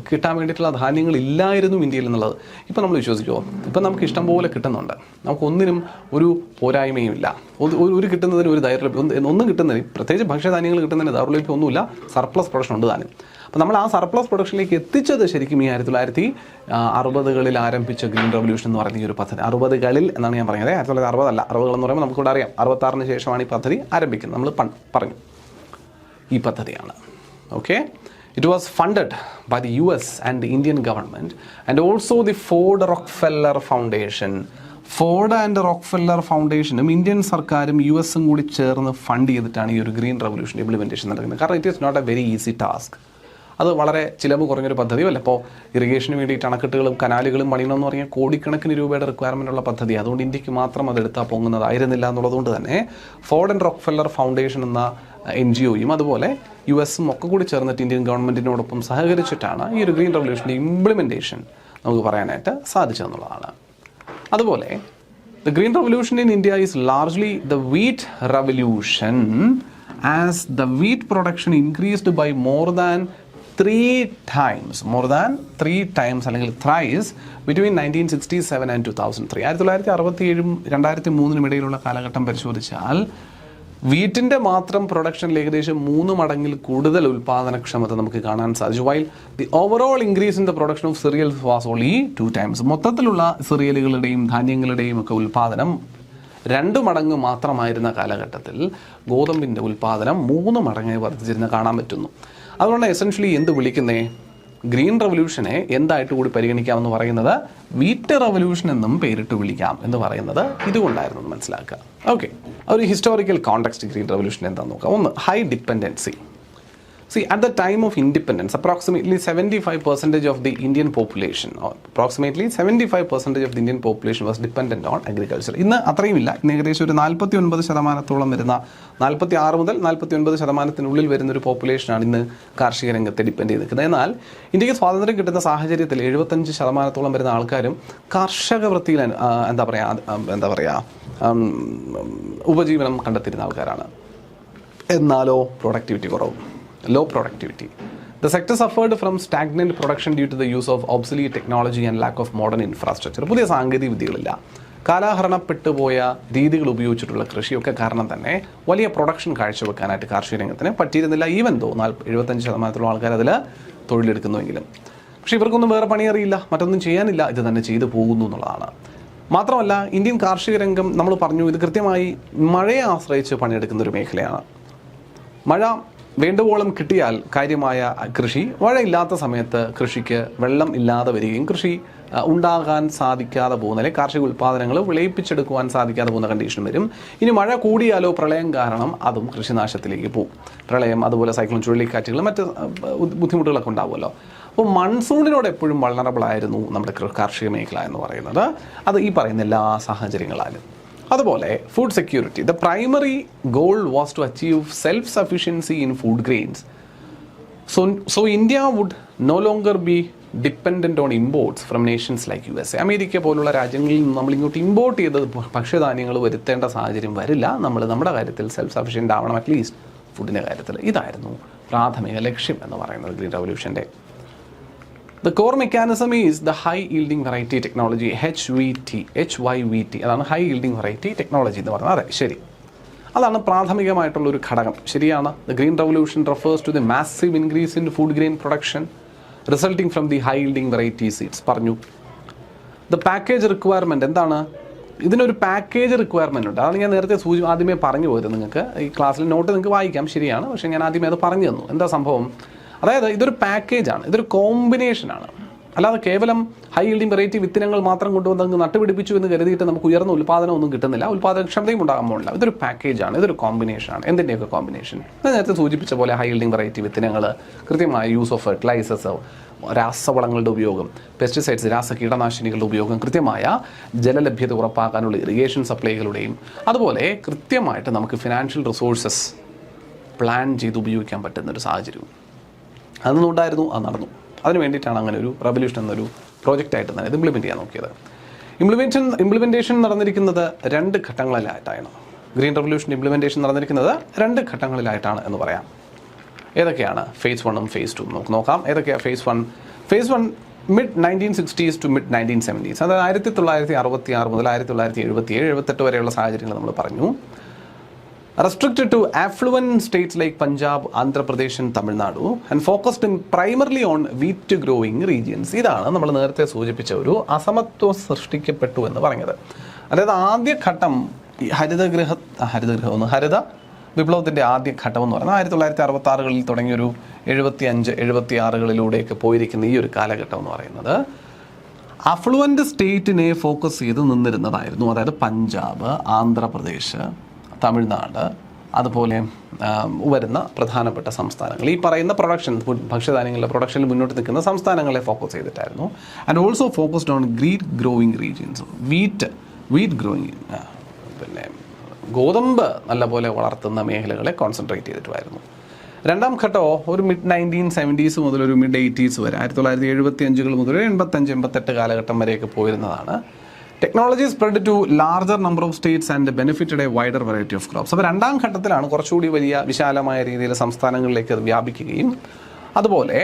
കിട്ടാൻ വേണ്ടിയിട്ടുള്ള ധാന്യങ്ങൾ ഇല്ലായിരുന്നു ഇന്ത്യയിൽ എന്നുള്ളത് ഇപ്പോൾ നമ്മൾ വിശ്വസിക്കുമോ? ഇപ്പം നമുക്ക് ഇഷ്ടം പോലെ കിട്ടുന്നുണ്ട്, നമുക്കൊന്നിനും ഒരു പോരായ്മയും ഇല്ല. ഒരു കിട്ടുന്നതിന് ഒരു ദൗർലഭ്യം ഒന്നും കിട്ടുന്നതിന്, പ്രത്യേകിച്ച് ഭക്ഷ്യധാന്യങ്ങൾ കിട്ടുന്നതിന് ദൗർലഭ്യം ഒന്നുമില്ല, സർപ്ലസ് പ്രൊഡക്ഷൻ ഉണ്ട് താനും. അപ്പോൾ നമ്മൾ ആ സർപ്ലസ് പ്രൊഡക്ഷനിലേക്ക് എത്തിച്ചത് ശരിക്കും ഈ 1960കളിൽ ആരംഭിച്ച ഗ്രീൻ റവല്യൂഷൻ എന്ന് പറയുന്ന ഈ ഒരു പദ്ധതി. 60കളിൽ എന്നാണ് ഞാൻ പറഞ്ഞത്, 1960 അല്ല, 60 എന്ന് പറയുമ്പോൾ നമുക്കിവിടെ അറിയാം 66-ന് ശേഷമാണ് ഈ പദ്ധതി ആരംഭിക്കുന്നത്. നമ്മൾ പറഞ്ഞു ഈ പദ്ധതിയാണ്. Okay, it was funded by the US and the Indian government and also the Ford Rockefeller Foundation. Ford and Rockefeller ഫൗണ്ടേഷനും ഇന്ത്യൻ സർക്കാരും US-ഉം കൂടി ചേർന്ന് ഫണ്ട് ചെയ്തിട്ടാണ് ഈ ഒരു ഗ്രീൻ റവല്യൂഷൻ ഇംപ്ലിമെൻറ്റേഷൻ നടക്കുന്നത്. കാരണം it is not a very easy task. അത് വളരെ ചിലവ് കുറഞ്ഞൊരു പദ്ധതിയല്ല. ഇപ്പോൾ ഇറിഗേഷന് വേണ്ടിയിട്ട് അണക്കെട്ടുകളും കനാലുകളും പണിയണമെന്ന് പറഞ്ഞാൽ കോടിക്കണക്കിന് രൂപയുടെ റിക്വയർമെൻ്റ് ഉള്ള പദ്ധതി. അതുകൊണ്ട് ഇന്ത്യക്ക് മാത്രം അതെടുത്താൽ പൊങ്ങുന്നതായിരുന്നില്ല എന്നുള്ളതുകൊണ്ട് തന്നെ ഫോർഡ് ആൻഡ് റോക്ക്ഫെല്ലർ ഫൗണ്ടേഷൻ എന്ന NGOയും അതുപോലെ US-ഉം ഒക്കെ കൂടി ചേർന്നിട്ട് ഇന്ത്യൻ ഗവൺമെൻറ്റിനോടൊപ്പം സഹകരിച്ചിട്ടാണ് ഈ ഒരു ഗ്രീൻ റവല്യൂഷൻ്റെ ഇംപ്ലിമെൻറ്റേഷൻ നമുക്ക് പറയാനായിട്ട് സാധിച്ചതെന്നുള്ളതാണ്. അതുപോലെ the green revolution in India is largely the wheat revolution as the wheat production increased by more than 3 times അല്ലെങ്കിൽ thrice between 1967 and 2003. 1967 2003 ഇടയിലുള്ള കാലഘട്ടം പരിശോധിച്ചാൽ വീറ്റിൻ്റെ മാത്രം പ്രൊഡക്ഷനിൽ ഏകദേശം 3 മടങ്ങിൽ കൂടുതൽ ഉൽപ്പാദനക്ഷമത നമുക്ക് കാണാൻ സാധിച്ചു. While the overall increase in the production of cereals was only 2 times. മൊത്തത്തിലുള്ള സിറിയലുകളുടെയും ധാന്യങ്ങളുടെയും ഒക്കെ ഉൽപ്പാദനം 2 മടങ്ങ് മാത്രമായിരുന്ന കാലഘട്ടത്തിൽ ഗോതമ്പിൻ്റെ ഉൽപ്പാദനം 3 മടങ്ങായി വർദ്ധിച്ചിരുന്ന കാണാൻ പറ്റുന്നു. അതുകൊണ്ട് എസെൻഷ്യലി എന്ത് വിളിക്കുന്നേ, ഗ്രീൻ റവല്യൂഷനെ എന്തായിട്ട് കൂടി പരിഗണിക്കാമെന്ന് പറയുന്നത് വീറ്റ് റവല്യൂഷൻ എന്നും പേരിട്ട് വിളിക്കാം എന്ന് പറയുന്നത് ഇതുകൊണ്ടായിരുന്നു മനസ്സിലാക്കുക. ഓക്കെ, ഒരു ഹിസ്റ്റോറിക്കൽ കോണ്ടെക്സ്റ്റ് ഗ്രീൻ റവല്യൂഷൻ എന്താണെന്ന് നോക്കാം. ഒന്ന്, high dependency. See, at the time of independence, approximately 75% of the Indian population, or approximately 75% of the Indian population was dependent on agriculture. ഇന്ന് അത്രയുമില്ല. ഇന്ന് ഏകദേശം ഒരു 49% വരുന്ന 46 മുതൽ 49% വരുന്ന ഒരു പോപ്പുലേഷനാണ് ഇന്ന് കാർഷിക രംഗത്തെ ഡിപ്പെൻഡ് ചെയ്ത് നിൽക്കുന്നത്. എന്നാൽ ഇന്ത്യക്ക് സ്വാതന്ത്ര്യം കിട്ടുന്ന സാഹചര്യത്തിൽ 75% വരുന്ന ആൾക്കാരും കാർഷിക വൃത്തിയിൽ എന്താ പറയുക ഉപജീവനം കണ്ടെത്തിയിരുന്ന ആൾക്കാരാണ്. എന്നാലോ പ്രൊഡക്ടിവിറ്റി കുറവും, low productivity. The sector suffered from stagnant production due to the use of obsolete technology and lack of modern infrastructure. പുതിയ സാങ്കേതിക വിദ്യകളില്ല, കാലാഹരണപ്പെട്ടുപോയ രീതികൾ ഉപയോഗിച്ചിട്ടുള്ള കൃഷിയൊക്കെ കാരണം തന്നെ വലിയ പ്രൊഡക്ഷൻ കാഴ്ചവെക്കാനായിട്ട് കാർഷിക രംഗത്തിന് പറ്റിയിരുന്നില്ല. ഈവൻ തോ 75% ആൾക്കാർ അതിൽ തൊഴിലെടുക്കുന്നുവെങ്കിലും. പക്ഷേ ഇവർക്കൊന്നും വേറെ പണി അറിയില്ല, മറ്റൊന്നും ചെയ്യാനില്ല, ഇത് തന്നെ ചെയ്തു പോകുന്നു എന്നുള്ളതാണ്. മാത്രമല്ല ഇന്ത്യൻ കാർഷിക രംഗം നമ്മൾ പറഞ്ഞു ഇത് കൃത്യമായി മഴയെ ആശ്രയിച്ച് പണിയെടുക്കുന്ന ഒരു മേഖലയാണ്. മഴ വേണ്ടുവോളം കിട്ടിയാൽ കാര്യമായ കൃഷി, മഴയില്ലാത്ത സമയത്ത് കൃഷിക്ക് വെള്ളം ഇല്ലാതെ വരികയും കൃഷി ഉണ്ടാകാൻ സാധിക്കാതെ പോകുന്ന, അല്ലെങ്കിൽ കാർഷിക ഉൽപ്പാദനങ്ങൾ വിളയിപ്പിച്ചെടുക്കുവാൻ സാധിക്കാതെ പോകുന്ന കണ്ടീഷൻ വരും. ഇനി മഴ കൂടിയാലോ പ്രളയം കാരണം അതും കൃഷിനാശത്തിലേക്ക് പോകും. പ്രളയം, അതുപോലെ സൈക്ലോൺ, ചുഴലിക്കാറ്റുകൾ, മറ്റ് ബുദ്ധിമുട്ടുകളൊക്കെ ഉണ്ടാവുമല്ലോ. അപ്പോൾ മൺസൂണിനോട് എപ്പോഴും വൾണറബിൾ ആയിരുന്നു നമ്മുടെ കാർഷിക മേഖല എന്ന് പറയുന്നത്. അത് ഈ പറയുന്ന എല്ലാ സാഹചര്യങ്ങളാലും. അതുപോലെ food security. The primary goal was to achieve self sufficiency in food grains. So India would no longer be dependent on imports from nations like USA. America പോലുള്ള രാജ്യങ്ങളിൽ നിന്ന് നമ്മൾ ഇങ്ങോട്ട് ഇമ്പോർട്ട് ചെയ്ത് ഭക്ഷ്യധാന്യങ്ങൾ വരുത്തേണ്ട സാഹചര്യം വരില്ല. നമ്മൾ നമ്മുടെ കാര്യത്തിൽ സെൽഫ് സഫിഷ്യൻ്റ് ആവണം, അറ്റ്ലീസ്റ്റ് ഫുഡിൻ്റെ കാര്യത്തിൽ. ഇതായിരുന്നു പ്രാഥമിക ലക്ഷ്യം എന്ന് പറയുന്നത് green റവല്യൂഷൻ്റെ. The core mechanism is the high yielding variety technology, HYVT. അതാണ് ഹൈ yielding variety technology എന്ന് പറയുന്നത്. അതെ, ശരി, അതാണ് പ്രാഥമികമായിട്ടുള്ളൊരു ഘടകം. ശരിയാണ്. The green revolution refers to the massive increase in food grain production resulting from the high yielding variety seeds. പറഞ്ഞു. The package requirement എന്താണ്? ഇതിനൊരു പാക്കേജ് റിക്വയർമെൻ്റ് ഉണ്ട്. അതാണ് ഞാൻ നേരത്തെ ആദ്യമേ പറഞ്ഞു പോയത്. നിങ്ങൾക്ക് ഈ ക്ലാസ്സിൽ നോട്ട് നിങ്ങൾക്ക് വായിക്കാം, ശരിയാണ്. പക്ഷേ ഞാൻ ആദ്യമേ അത് പറഞ്ഞു തന്നു. എന്താ സംഭവം? അതായത് ഇതൊരു പാക്കേജാണ്, ഇതൊരു കോമ്പിനേഷനാണ്. അല്ലാതെ കേവലം ഹൈ യീൽഡിംഗ് വെറൈറ്റി വിത്തിനങ്ങൾ മാത്രം കൊണ്ടുവന്ന് നട്ടുപിടിപ്പിച്ചു എന്ന് കരുതിയിട്ട് നമുക്ക് ഉയർന്ന ഉൽപ്പാദനം ഒന്നും കിട്ടുന്നില്ല, ഉൽപ്പാദനക്ഷമതയും ഉണ്ടാകാൻ പോകുന്നില്ല. ഇതൊരു പാക്കേജാണ്, ഇതൊരു കോമ്പിനേഷനാണ്. എന്തിൻ്റെയൊക്കെ കോമ്പിനേഷൻ? ഞാൻ നേരത്തെ സൂചിപ്പിച്ച പോലെ ഹൈ യീൽഡിംഗ് വെറൈറ്റി വിത്തിനങ്ങൾ, കൃത്യമായ യൂസ് ഓഫ് ഫെർട്ടിലൈസേഴ്സ്, രാസവളങ്ങളുടെ ഉപയോഗം, പെസ്റ്റിസൈഡ്സ്, രാസ കീടനാശിനികളുടെ ഉപയോഗം, കൃത്യമായ ജലലഭ്യത ഉറപ്പാക്കാനുള്ള ഇറിഗേഷൻ സപ്ലൈകളുടെയും, അതുപോലെ കൃത്യമായിട്ട് നമുക്ക് ഫിനാൻഷ്യൽ റിസോഴ്സസ് പ്ലാൻ ചെയ്ത് ഉപയോഗിക്കാൻ പറ്റുന്നൊരു സാഹചര്യവും അതൊന്നും ഉണ്ടായിരുന്നു. അത് നടന്നു. അതിന് വേണ്ടിയിട്ടാണ് അങ്ങനെ ഒരു റവല്യൂഷൻ എന്നൊരു പ്രോജക്റ്റായിട്ട് തന്നെ ഇത് ഇംപ്ലിമെൻറ്റ് ചെയ്യാൻ നോക്കിയത്. ഇംപ്ലിമെൻറ്റേഷൻ നടന്നിരിക്കുന്നത് 2 ഘട്ടങ്ങളിലായിട്ടാണ്. ഗ്രീൻ റവല്യൂഷൻ ഇംപ്ലിമെൻറ്റേഷൻ നടന്നിരിക്കുന്നത് 2 ഘട്ടങ്ങളിലായിട്ടാണ് എന്ന് പറയാം. ഏതൊക്കെയാണ് ഫേസ് 1ഉം ഫേസ് 2ഉം നമുക്ക് നോക്കാം. ഏതൊക്കെയാണ് phase 1? Phase 1 mid 1960s to mid 1970s, അതായത് 1966 മുതൽ 1977-78 വരെയുള്ള സാഹചര്യങ്ങൾ നമ്മൾ പറഞ്ഞു. Restricted to affluent states like Punjab, Andhra Pradesh and Tamil Nadu and focused in primarily on wheat growing regions. ഇതാണ് നമ്മൾ നേരത്തെ സൂചിപ്പിച്ച ഒരു അസമത്വം സൃഷ്ടിക്കപ്പെട്ടു എന്ന് പറഞ്ഞത്. അതായത് ആദ്യഘട്ടം ഹരിത വിപ്ലവത്തിൻ്റെ ആദ്യഘട്ടം എന്ന് പറഞ്ഞാൽ 1966 തുടങ്ങിയൊരു 75-76 പോയിരിക്കുന്ന ഈ ഒരു കാലഘട്ടം എന്ന് പറയുന്നത് അഫ്ലുവൻ്റ് സ്റ്റേറ്റിനെ ഫോക്കസ് ചെയ്ത് നിന്നിരുന്നതായിരുന്നു. അതായത് പഞ്ചാബ്, ആന്ധ്രാപ്രദേശ്, തമിഴ്നാട്, അതുപോലെ വരുന്ന പ്രധാനപ്പെട്ട സംസ്ഥാനങ്ങൾ, ഈ പറയുന്ന പ്രൊഡക്ഷൻ ഭക്ഷ്യധാന്യങ്ങളുടെ പ്രൊഡക്ഷനിൽ മുന്നോട്ട് നിൽക്കുന്ന സംസ്ഥാനങ്ങളെ ഫോക്കസ് ചെയ്തിട്ടായിരുന്നു. And also focused on wheat growing regions, wheat growing, പിന്നെ ഗോതമ്പ് നല്ലപോലെ വളർത്തുന്ന മേഖലകളെ കോൺസെൻട്രേറ്റ് ചെയ്തിട്ടുമായിരുന്നു. രണ്ടാം ഘട്ടമോ ഒരു മിഡ് 1970s മുതൽ ഒരു മിഡ് 80s വരെ, 1975 മുതൽ 85-88 കാലഘട്ടം വരെയൊക്കെ പോയിരുന്നതാണ്. Technology spread to larger number of states and benefited a wider variety of crops. അപ്പോൾ രണ്ടാം ഘട്ടത്തിലാണ് കുറച്ചുകൂടി വിശാലമായ രീതിയിൽ സംസ്ഥാനങ്ങളിലേക്ക് അത് വ്യാപിക്കുകയും അതുപോലെ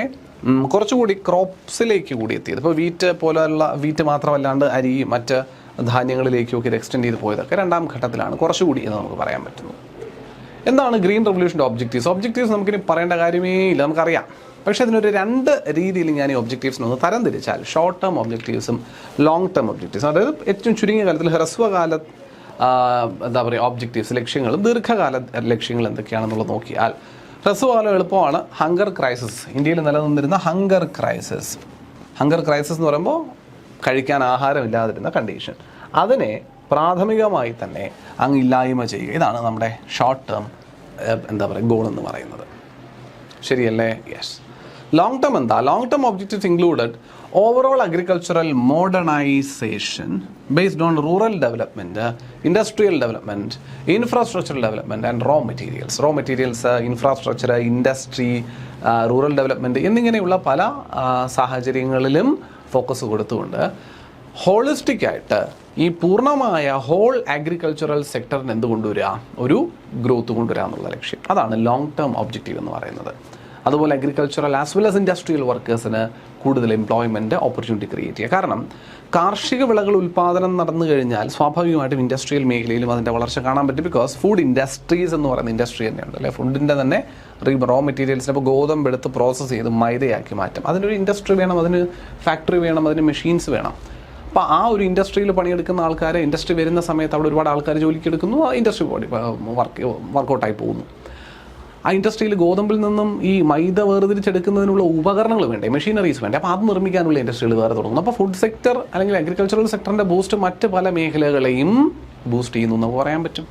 കുറച്ചുകൂടി ക്രോപ്സിലേക്ക് കൂടി എത്തിയത്. ഇപ്പോൾ വീറ്റ് മാത്രമല്ലാണ്ട് അരി, മറ്റ് ധാന്യങ്ങളിലേക്കൊക്കെ ഇത് എക്സ്റ്റെൻഡ് ചെയ്ത് പോയതൊക്കെ രണ്ടാം ഘട്ടത്തിലാണ് കുറച്ചുകൂടി എന്ന് നമുക്ക് പറയാൻ പറ്റുന്നു. എന്താണ് ഗ്രീൻ റെവല്യൂഷൻ്റെ ഒബ്ജക്റ്റീവ്സ് നമുക്കിനി പറയേണ്ട കാര്യമേ ഇല്ല, നമുക്കറിയാം. പക്ഷേ അതിനൊരു 2 രീതിയിൽ ഞാൻ ഈ ഒബ്ജക്റ്റീവ്സിനൊന്ന് തരം തിരിച്ചാൽ, ഷോർട്ട് ടേം ഒബ്ജക്റ്റീവ്സും ലോങ് ടേം ഒബ്ജക്റ്റീവ്സും, അതായത് ഏറ്റവും ചുരുങ്ങിയ കാലത്തിൽ ഹ്രസ്വകാല ഒബ്ജക്റ്റീവ്സ് ലക്ഷ്യങ്ങളും ദീർഘകാല ലക്ഷ്യങ്ങൾ എന്തൊക്കെയാണെന്നുള്ളത് നോക്കിയാൽ ഹ്രസ്വകാലം എളുപ്പമാണ്. ഹങ്കർ ക്രൈസിസ്, ഇന്ത്യയിൽ നിലനിന്നിരുന്ന ഹങ്കർ ക്രൈസിസ് എന്ന് പറയുമ്പോൾ കഴിക്കാൻ ആഹാരമില്ലാതിരുന്ന കണ്ടീഷൻ, അതിനെ പ്രാഥമികമായി തന്നെ അങ്ങ് ഇല്ലായ്മ ചെയ്യുക. ഇതാണ് നമ്മുടെ ഷോർട്ട് ടേം ഗോൾ എന്ന് പറയുന്നത്. ശരിയല്ലേ? യെസ്. ലോങ് ടേം എന്താ? Long term objectives included overall agricultural modernisation based on rural development, industrial development, infrastructural development and raw materials, infrastructure, industry, rural development എന്നിങ്ങനെയുള്ള പല സാഹചര്യങ്ങളിലും ഫോക്കസ് കൊടുത്തുകൊണ്ട് ഹോളിസ്റ്റിക് ആയിട്ട് ഈ പൂർണ്ണമായ ഹോൾ അഗ്രികൾച്ചറൽ സെക്ടറിന് എന്ത് കൊണ്ടുവരിക, ഒരു ഗ്രോത്ത് കൊണ്ടുവരിക എന്നുള്ള ലക്ഷ്യം. അതാണ് ലോങ് ടേം ഒബ്ജക്റ്റീവ് എന്ന് പറയുന്നത്. അതുപോലെ agricultural as well as industrial വർക്കേഴ്സിന് കൂടുതൽ എംപ്ലോയ്മെൻറ്റ് ഓപ്പർച്യൂണിറ്റി ക്രിയേറ്റ് ചെയ്യുക. കാരണം കാർഷിക വിളകൾ ഉൽപ്പാദനം നടന്നു കഴിഞ്ഞാൽ സ്വാഭാവികമായിട്ടും ഇൻഡസ്ട്രിയൽ മേഖലയിലും അതിൻ്റെ വളർച്ച കാണാൻ പറ്റും. ബിക്കോസ് ഫുഡ് ഇൻഡസ്ട്രീസ് എന്ന് പറയുന്ന ഇൻഡസ്ട്രി തന്നെയുണ്ട് അല്ലേ, ഫുഡിൻ്റെ തന്നെ റോ മെറ്റീരിയൽസിന്. അപ്പോൾ ഗോതമ്പ് എടുത്ത് പ്രോസസ്സ് ചെയ്ത് മൈദയാക്കി മാറ്റും. അതിനൊരു ഇൻഡസ്ട്രി വേണം, അതിന് ഫാക്ടറി വേണം, അതിന് മെഷീൻസ് വേണം. അപ്പോൾ ആ ഒരു ഇൻഡസ്ട്രിയിൽ പണിയെടുക്കുന്ന ആൾക്കാരെ ഇൻഡസ്ട്രി വരുന്ന സമയത്ത് അവിടെ ഒരുപാട് ആൾക്കാർ ജോലിക്ക് എടുക്കുന്നു, ആ ഇൻഡസ്ട്രി വർക്കൗട്ടായി പോകുന്നു. ആ ഇൻഡസ്ട്രിയിൽ ഗോതമ്പിൽ നിന്നും ഈ മൈദ വേർതിരിച്ചെടുക്കുന്നതിനുള്ള ഉപകരണങ്ങൾ വേണ്ടേ, മെഷീനറീസ് വേണ്ടേ. അപ്പോൾ അത് നിർമ്മിക്കാനുള്ള ഇൻഡസ്ട്രികൾ വേറെ തുടങ്ങുന്നു. അപ്പോൾ ഫുഡ് സെക്ടർ അല്ലെങ്കിൽ അഗ്രികൾച്ചറൽ സെക്ടറിൻ്റെ ബൂസ്റ്റ് മറ്റ് പല മേഖലകളെയും ബൂസ്റ്റ് ചെയ്യുന്നു എന്ന് പറയാൻ പറ്റും.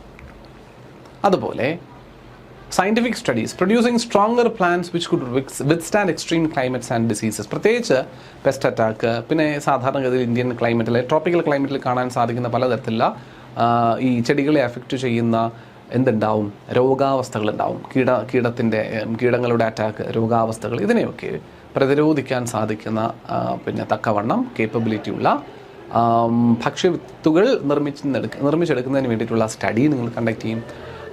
അതുപോലെ scientific studies producing stronger plants which could withstand extreme climates and diseases, പ്രത്യേകിച്ച് പെസ്റ്റ് അറ്റാക്ക്, പിന്നെ സാധാരണഗതിയിൽ ഇന്ത്യൻ ക്ലൈമറ്റിൽ, ട്രോപ്പിക്കൽ ക്ലൈമറ്റിൽ കാണാൻ സാധിക്കുന്ന പലതരത്തിലുള്ള ഈ ചെടികളെ അഫക്റ്റ് ചെയ്യുന്ന എന്തുണ്ടാവും, രോഗാവസ്ഥകളുണ്ടാവും, കീടങ്ങളുടെ അറ്റാക്ക്, രോഗാവസ്ഥകൾ, ഇതിനെയൊക്കെ പ്രതിരോധിക്കാൻ സാധിക്കുന്ന പിന്നെ തക്കവണ്ണം കേപ്പബിലിറ്റിയുള്ള ഭക്ഷ്യവിത്തുകൾ നിർമ്മിച്ചെടുക്കുന്നതിന് വേണ്ടിയിട്ടുള്ള സ്റ്റഡി നിങ്ങൾ കണ്ടക്ട് ചെയ്യും.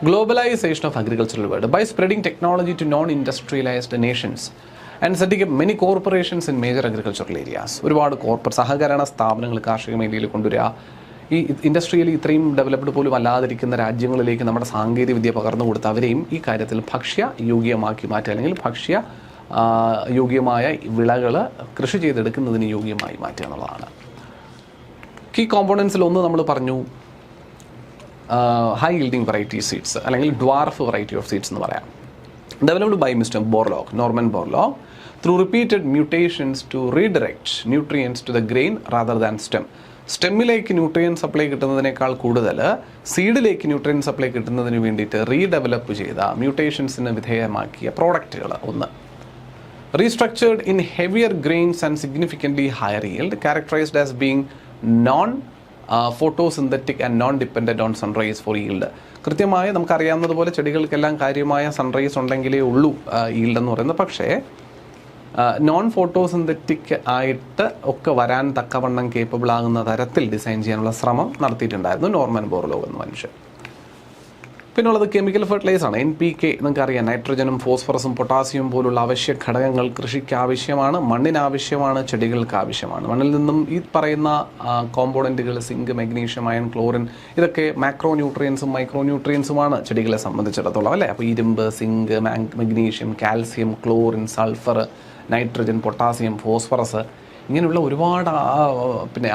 Globalisation of agricultural world by spreading technology to non industrialised nations and setting up many corporations in major agricultural areas. ഒരുപാട് സഹകരണ സ്ഥാപനങ്ങൾ കാർഷിക മേഖലയിൽ കൊണ്ടുവരിക. ഈ ഇൻഡസ്ട്രിയിൽ ഇത്രയും ഡെവലപ്ഡ് പോലും അല്ലാതിരിക്കുന്ന രാജ്യങ്ങളിലേക്ക് നമ്മുടെ സാങ്കേതിക വിദ്യ പകർന്നു കൊടുത്ത് അവരെയും ഈ കാര്യത്തിൽ ഭക്ഷ്യയോഗ്യമാക്കി മാറ്റുക, അല്ലെങ്കിൽ യോഗ്യമായ വിളകൾ കൃഷി ചെയ്തെടുക്കുന്നതിന് യോഗ്യമായി മാറ്റുക എന്നുള്ളതാണ്. കീ കോമ്പോണൻസിൽ ഒന്ന് നമ്മൾ പറഞ്ഞു, ഹൈ yielding വെറൈറ്റി സീഡ്സ് അല്ലെങ്കിൽ ഡ്വാർഫ് വെറൈറ്റി ഓഫ് സീഡ്സ് എന്ന് പറയാം. Developed by mister Norman Borlaug through repeated mutations to redirect nutrients to the grain rather than stem. സ്റ്റെമ്മിലേക്ക് ന്യൂട്രിയൻ സപ്ലൈ കിട്ടുന്നതിനേക്കാൾ കൂടുതൽ സീഡിലേക്ക് ന്യൂട്രിയൻ സപ്ലൈ കിട്ടുന്നതിന് വേണ്ടിയിട്ട് റീഡെവലപ്പ് ചെയ്ത മ്യൂട്ടേഷൻസിന് വിധേയമാക്കിയ പ്രോഡക്റ്റുകൾ. ഒന്ന്, restructured in heavier grains and significantly higher yield, characterized as being photosynthetic and non dependent on sunrise for yield. കൃത്യമായി നമുക്കറിയാവുന്നതുപോലെ ചെടികൾക്കെല്ലാം കാര്യമായ സൺറൈസ് ഉണ്ടെങ്കിലേ ഉള്ളൂ yield എന്ന് പറയുന്നത്. പക്ഷേ നോൺ ഫോട്ടോസിന്തറ്റിക് ആയിട്ട് ഒക്കെ വരാൻ തക്കവണ്ണം കേപ്പബിൾ ആകുന്ന തരത്തിൽ ഡിസൈൻ ചെയ്യാനുള്ള ശ്രമം നടത്തിയിട്ടുണ്ടായിരുന്നു നോർമൻ ബോർലോഗ് എന്ന മനുഷ്യൻ. പിന്നുള്ളത് കെമിക്കൽ ഫെർട്ടിലൈസറാണ്. NPK നിങ്ങൾക്കറിയാം, നൈട്രജനും ഫോസ്ഫറസും പൊട്ടാസ്യവും പോലുള്ള അവശ്യ ഘടകങ്ങൾ കൃഷിക്ക് ആവശ്യമാണ്, മണ്ണിന് ആവശ്യമാണ്, ചെടികൾക്ക് ആവശ്യമാണ്. മണ്ണിൽ നിന്നും ഈ പറയുന്ന കോമ്പോണൻറ്റുകൾ സിങ്ക്, മഗ്നീഷ്യം, അയൺ, ക്ലോറിൻ ഇതൊക്കെ മാക്രോ ന്യൂട്രിയൻസും മൈക്രോ ന്യൂട്രിയൻസുമാണ് ചെടികളെ സംബന്ധിച്ചിടത്തോളം അല്ലേ. അപ്പോൾ ഇരുമ്പ്, zinc, magnesium, calcium, chlorine, sulphur, nitrogen, potassium, phosphorus ഇങ്ങനെയുള്ള ഒരുപാട്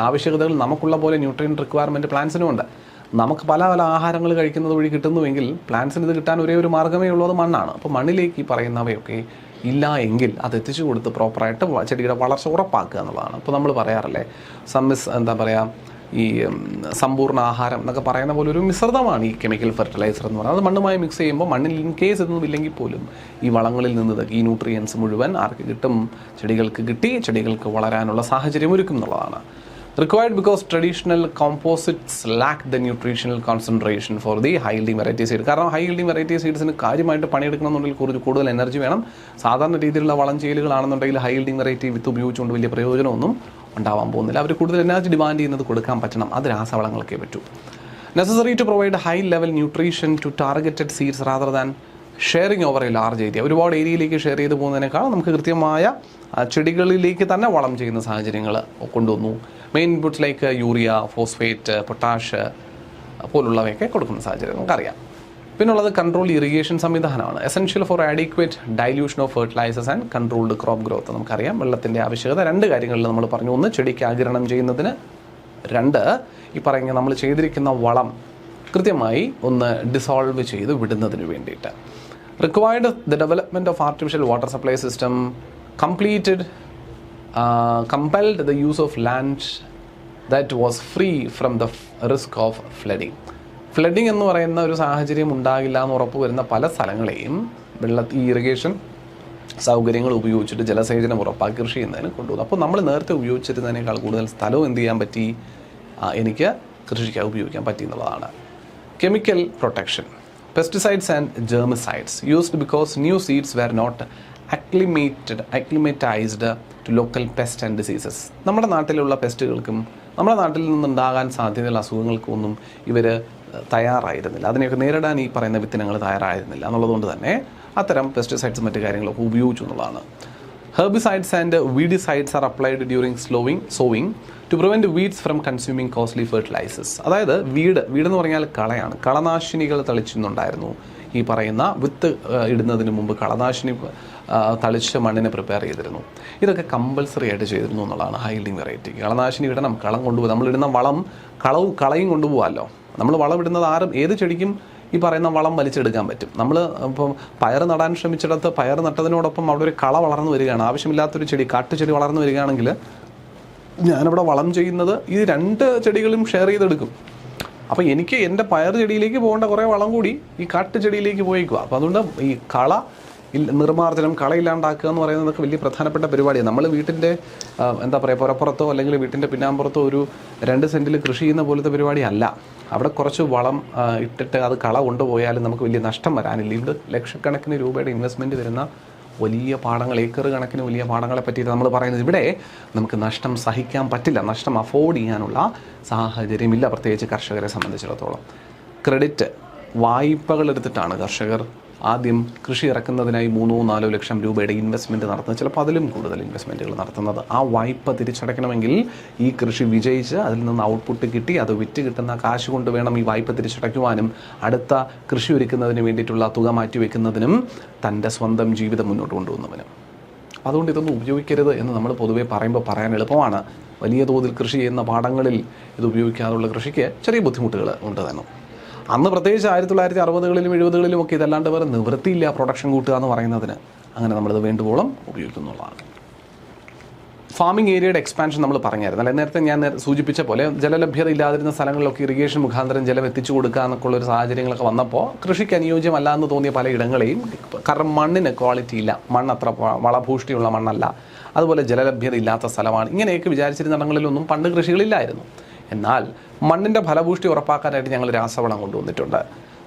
ആവശ്യകതകൾ നമുക്കുള്ള പോലെ ന്യൂട്രിയൻ റിക്വയർമെൻറ്റ് പ്ലാന്റ്സിനും ഉണ്ട്. നമുക്ക് പല പല ആഹാരങ്ങൾ കഴിക്കുന്നത് വഴി കിട്ടുന്നുവെങ്കിൽ പ്ലാന്റ്സിന് ഇത് കിട്ടാൻ ഒരേ ഒരു മാർഗ്ഗമേ ഉള്ളൂ, അത് മണ്ണാണ്. അപ്പോൾ മണ്ണിലേക്ക് ഈ പറയുന്നവയൊക്കെ ഇല്ല എങ്കിൽ അത് എത്തിച്ചു കൊടുത്ത് പ്രോപ്പറായിട്ട് ചെടിയുടെ വളർച്ച ഉറപ്പാക്കുക എന്നുള്ളതാണ്. അപ്പോൾ നമ്മൾ പറയാറില്ലേ, ഈ സമ്പൂർണ്ണ ആഹാരം എന്നൊക്കെ പറയുന്ന പോലെ ഒരു മിശ്രിതമാണ് ഈ കെമിക്കൽ ഫെർട്ടിലൈസർ എന്ന് പറയുന്നത്. അത് മണ്ണുമായി മിക്സ് ചെയ്യുമ്പോൾ മണ്ണിൽ ഇൻ കേസ് ഇതൊന്നും ഇല്ലെങ്കിൽ പോലും ഈ വളങ്ങളിൽ നിന്ന് ഈ ന്യൂട്രിയൻസ് മുഴുവൻ ആർക്ക് കിട്ടും? ചെടികൾക്ക് കിട്ടി, ചെടികൾക്ക് വളരാനുള്ള സാഹചര്യം ഒരുക്കും എന്നുള്ളതാണ്. Required because traditional composites lack the nutritional concentration for the high yielding variety seed. കാരണം ഹൈ yielding variety seedsന് കാര്യമായിട്ട് പണിയെടുക്കണമെന്നുണ്ടെങ്കിൽ കൂടുതൽ എനർജി വേണം. സാധാരണ രീതിയിലുള്ള വളം ചെയ്യലുകളാണെന്നുണ്ടെങ്കിൽ ഹൈ yielding variety വിത്ത് ഉപയോഗിച്ചുകൊണ്ട് വലിയ പ്രയോജനമൊന്നും ഉണ്ടാവാൻ പോകുന്നില്ല. അവർ കൂടുതൽ എനർജി ഡിമാൻഡ് ചെയ്യുന്നത് കൊടുക്കാൻ പറ്റണം, അത് രാസവളങ്ങൾക്കേ പറ്റൂ. Necessary to provide high level nutrition to targeted seeds rather than sharing over A large area. ഒരുപാട് ഏരിയയിലേക്ക് ഷെയർ ചെയ്ത് പോകുന്നതിനേക്കാൾ നമുക്ക് കൃത്യമായ ചെടികളിലേക്ക് തന്നെ വളം ചെയ്യുന്ന സാഹചര്യങ്ങൾ കൊണ്ടുവന്നു. Main inputs like urea, phosphate, potash പോലുള്ളവയൊക്കെ കൊടുക്കുന്ന സാഹചര്യം നമുക്കറിയാം. പിന്നുള്ളത് കൺട്രോൾ ഇറിഗേഷൻ സംവിധാനമാണ്. Essential for adequate dilution of fertilisers and controlled crop growth. നമുക്കറിയാം വെള്ളത്തിൻ്റെ ആവശ്യകത രണ്ട് കാര്യങ്ങളിൽ നമ്മൾ പറഞ്ഞു. ഒന്ന്, ചെടിക്ക് ആഗിരണം ചെയ്യുന്നതിന്. രണ്ട്, ഈ പറയുന്ന നമ്മൾ ചെയ്തിരിക്കുന്ന വളം കൃത്യമായി ഒന്ന് ഡിസോൾവ് ചെയ്ത് വിടുന്നതിന് വേണ്ടിയിട്ട്. Required the development of artificial water supply system compelled the use of land that was free from the risk of flooding. Flooding എന്ന് പറയുന്ന ഒരു സാഹചര്യം ഉണ്ടാകില്ല എന്ന് ഉറപ്പ് വരുന്ന പല സ്ഥലങ്ങളെയും ഈ ഇറിഗേഷൻ സൗകര്യങ്ങൾ ഉപയോഗിച്ചിട്ട് ജലസേചനം ഉറപ്പാക്കി കൃഷി ചെയ്യുന്നതിന് കൊണ്ടുവന്നു. അപ്പോൾ നമ്മൾ നേരത്തെ ഉപയോഗിച്ചിരുന്നതിനേക്കാൾ കൂടുതൽ സ്ഥലവും എന്ത് ചെയ്യാൻ പറ്റി? എനിക്ക് കൃഷിക്ക് ഉപയോഗിക്കാൻ പറ്റി എന്നുള്ളതാണ്. Chemical protection. Pesticides and germicides used because new seeds were not acclimatised to local pest and diseases. നമ്മുടെ നാട്ടിലുള്ള പെസ്റ്റുകൾക്കും നമ്മുടെ നാട്ടിൽ നിന്നുണ്ടാകാൻ സാധ്യതയുള്ള അസുഖങ്ങൾക്കൊന്നും ഇവർ തയ്യാറായിരുന്നില്ല. അതിനെയൊക്കെ നേരിടാൻ ഈ പറയുന്ന വിത്തിനങ്ങൾ തയ്യാറായിരുന്നില്ല എന്നുള്ളതുകൊണ്ട് തന്നെ അത്തരം പെസ്റ്റിസൈഡ്സ് മറ്റു കാര്യങ്ങളൊക്കെ ഉപയോഗിച്ചു എന്നുള്ളതാണ്. Herbicides and weedicides are applied during sowing to prevent weeds from consuming costly fertilizers. അതായത് വീട് എന്ന് പറഞ്ഞാൽ കളയാണ്. കളനാശിനികൾ തളിച്ചിരുന്നുണ്ടായിരുന്നു. ഈ പറയുന്ന വിത്ത് ഇടുന്നതിന് മുമ്പ് കളനാശിനി തളിച്ച് മണ്ണിനെ പ്രിപ്പയർ ചെയ്തിരുന്നു. ഇതൊക്കെ കമ്പൽസറി ആയിട്ട് ചെയ്തിരുന്നു എന്നുള്ളതാണ് ഹൈ യീൽഡിംഗ് വെറൈറ്റി. കളനാശിനി ഇടണം, കളം കൊണ്ടുപോകും. നമ്മളിടുന്ന വളം കളയും കൊണ്ടുപോകാമല്ലോ. നമ്മൾ വളം ഇടുന്നത് ഏത് ചെടിക്കും ഈ പറയുന്ന വളം വലിച്ചെടുക്കാൻ പറ്റും. നമ്മൾ ഇപ്പം പയർ നടാൻ ശ്രമിച്ചിടത്ത് പയർ നട്ടതിനോടൊപ്പം അവിടെ ഒരു കള വളർന്നു വരികയാണ്, ആവശ്യമില്ലാത്തൊരു ചെടി, കാട്ടുചെടി വളർന്നു വരികയാണെങ്കിൽ ഞാനിവിടെ വളം ചെയ്യുന്നത് ഈ രണ്ട് ചെടികളും ഷെയർ ചെയ്തെടുക്കും. അപ്പോൾ എനിക്ക് എൻ്റെ പയർ ചെടിയിലേക്ക് പോകേണ്ട കുറേ വളം കൂടി ഈ കാട്ടുചെടിയിലേക്ക് പോയിക്കുക. അപ്പോൾ അതുകൊണ്ട് ഈ കള നിർമ്മാർജ്ജനം, കളയില്ലാണ്ടാക്കുക എന്ന് പറയുന്നതൊക്കെ വലിയ പ്രധാനപ്പെട്ട പരിപാടിയാണ്. നമ്മൾ വീട്ടിൻ്റെ പുറപ്പുറത്തോ അല്ലെങ്കിൽ വീട്ടിൻ്റെ പിന്നാമ്പുറത്തോ ഒരു 2 സെൻറ്റിൽ കൃഷി ചെയ്യുന്ന പോലത്തെ പരിപാടി അല്ല. അവിടെ കുറച്ച് വളം ഇട്ടിട്ട് അത് കള കൊണ്ടുപോയാലും നമുക്ക് വലിയ നഷ്ടം വരാനില്ല. ഇവിടെ ലക്ഷക്കണക്കിന് രൂപയുടെ ഇൻവെസ്റ്റ്മെൻറ്റ് വരുന്ന വലിയ പാടങ്ങൾ, ഏക്കർ കണക്കിന് വലിയ പാടങ്ങളെ പറ്റിയിട്ട് നമ്മൾ പറയുന്നത് ഇവിടെ നമുക്ക് നഷ്ടം സഹിക്കാൻ പറ്റില്ല, നഷ്ടം അഫോർഡ് ചെയ്യാനുള്ള സാഹചര്യമില്ല, പ്രത്യേകിച്ച് കർഷകരെ സംബന്ധിച്ചിടത്തോളം. ക്രെഡിറ്റ് വായ്പകൾ എടുത്തിട്ടാണ് കർഷകർ ആദ്യം കൃഷി ഇറക്കുന്നതിനായി 3-4 ലക്ഷം രൂപയുടെ ഇൻവെസ്റ്റ്മെൻറ്റ് നടത്തുന്നത്, ചിലപ്പോൾ അതിലും കൂടുതൽ ഇൻവെസ്റ്റ്മെൻറ്റുകൾ നടത്തുന്നത്. ആ വായ്പ തിരിച്ചടയ്ക്കണമെങ്കിൽ ഈ കൃഷി വിജയിച്ച് അതിൽ നിന്ന് ഔട്ട്പുട്ട് കിട്ടി അത് വിറ്റ് കിട്ടുന്ന കാശ് കൊണ്ട് വേണം ഈ വായ്പ തിരിച്ചടയ്ക്കുവാനും അടുത്ത കൃഷി ഒരുക്കുന്നതിന് വേണ്ടിയിട്ടുള്ള തുക മാറ്റിവെക്കുന്നതിനും തൻ്റെ സ്വന്തം ജീവിതം മുന്നോട്ട് കൊണ്ടുപോകുന്നവനും. അതുകൊണ്ട് ഇതൊന്നും ഉപയോഗിക്കരുത് എന്ന് നമ്മൾ പൊതുവേ പറയുമ്പോൾ പറയാൻ എളുപ്പമാണ്. വലിയ തോതിൽ കൃഷി ചെയ്യുന്ന പാടങ്ങളിൽ ഇത് ഉപയോഗിക്കാതുള്ള കൃഷിക്ക് ചെറിയ ബുദ്ധിമുട്ടുകൾ ഉണ്ട് തന്നെ. അന്ന് പ്രത്യേകിച്ച് 1960-കളിലും 70-കളിലും ഒക്കെ ഇതല്ലാണ്ട് വേറെ നിവൃത്തിയില്ല പ്രൊഡക്ഷൻ കൂട്ടുക എന്ന് പറയുന്നതിന്. അങ്ങനെ നമ്മളിത് വേണ്ടുവോളം ഉപയോഗിക്കുന്നുള്ളതാണ്. ഫാമിംഗ് ഏരിയയുടെ എക്സ്പാൻഷൻ നമ്മൾ പറഞ്ഞായിരുന്നു അല്ലെ. നേരത്തെ ഞാൻ സൂചിപ്പിച്ച പോലെ ജലലഭ്യത ഇല്ലാതിരുന്ന സ്ഥലങ്ങളിലൊക്കെ ഇറിഗേഷൻ മുഖാന്തരം ജലം എത്തിച്ചു കൊടുക്കുക എന്നൊക്കെയുള്ളൊരു സാഹചര്യങ്ങളൊക്കെ വന്നപ്പോൾ കൃഷിക്ക് അനുയോജ്യമല്ല എന്ന് തോന്നിയ പല ഇടങ്ങളെയും, കാരണം മണ്ണിന് ക്വാളിറ്റി ഇല്ല, മണ്ണത്ര വളഭൂഷ്ടിയുള്ള മണ്ണല്ല, അതുപോലെ ജലലഭ്യത ഇല്ലാത്ത സ്ഥലമാണ്, ഇങ്ങനെയൊക്കെ വിചാരിച്ചിരുന്ന ഇടങ്ങളിലൊന്നും പണ്ട് കൃഷികളില്ലായിരുന്നു. എന്നാൽ മണ്ണിൻ്റെ ഫലഭൂഷ്ടി ഉറപ്പാക്കാനായിട്ട് ഞങ്ങൾ രാസവളം കൊണ്ടുവന്നിട്ടുണ്ട്.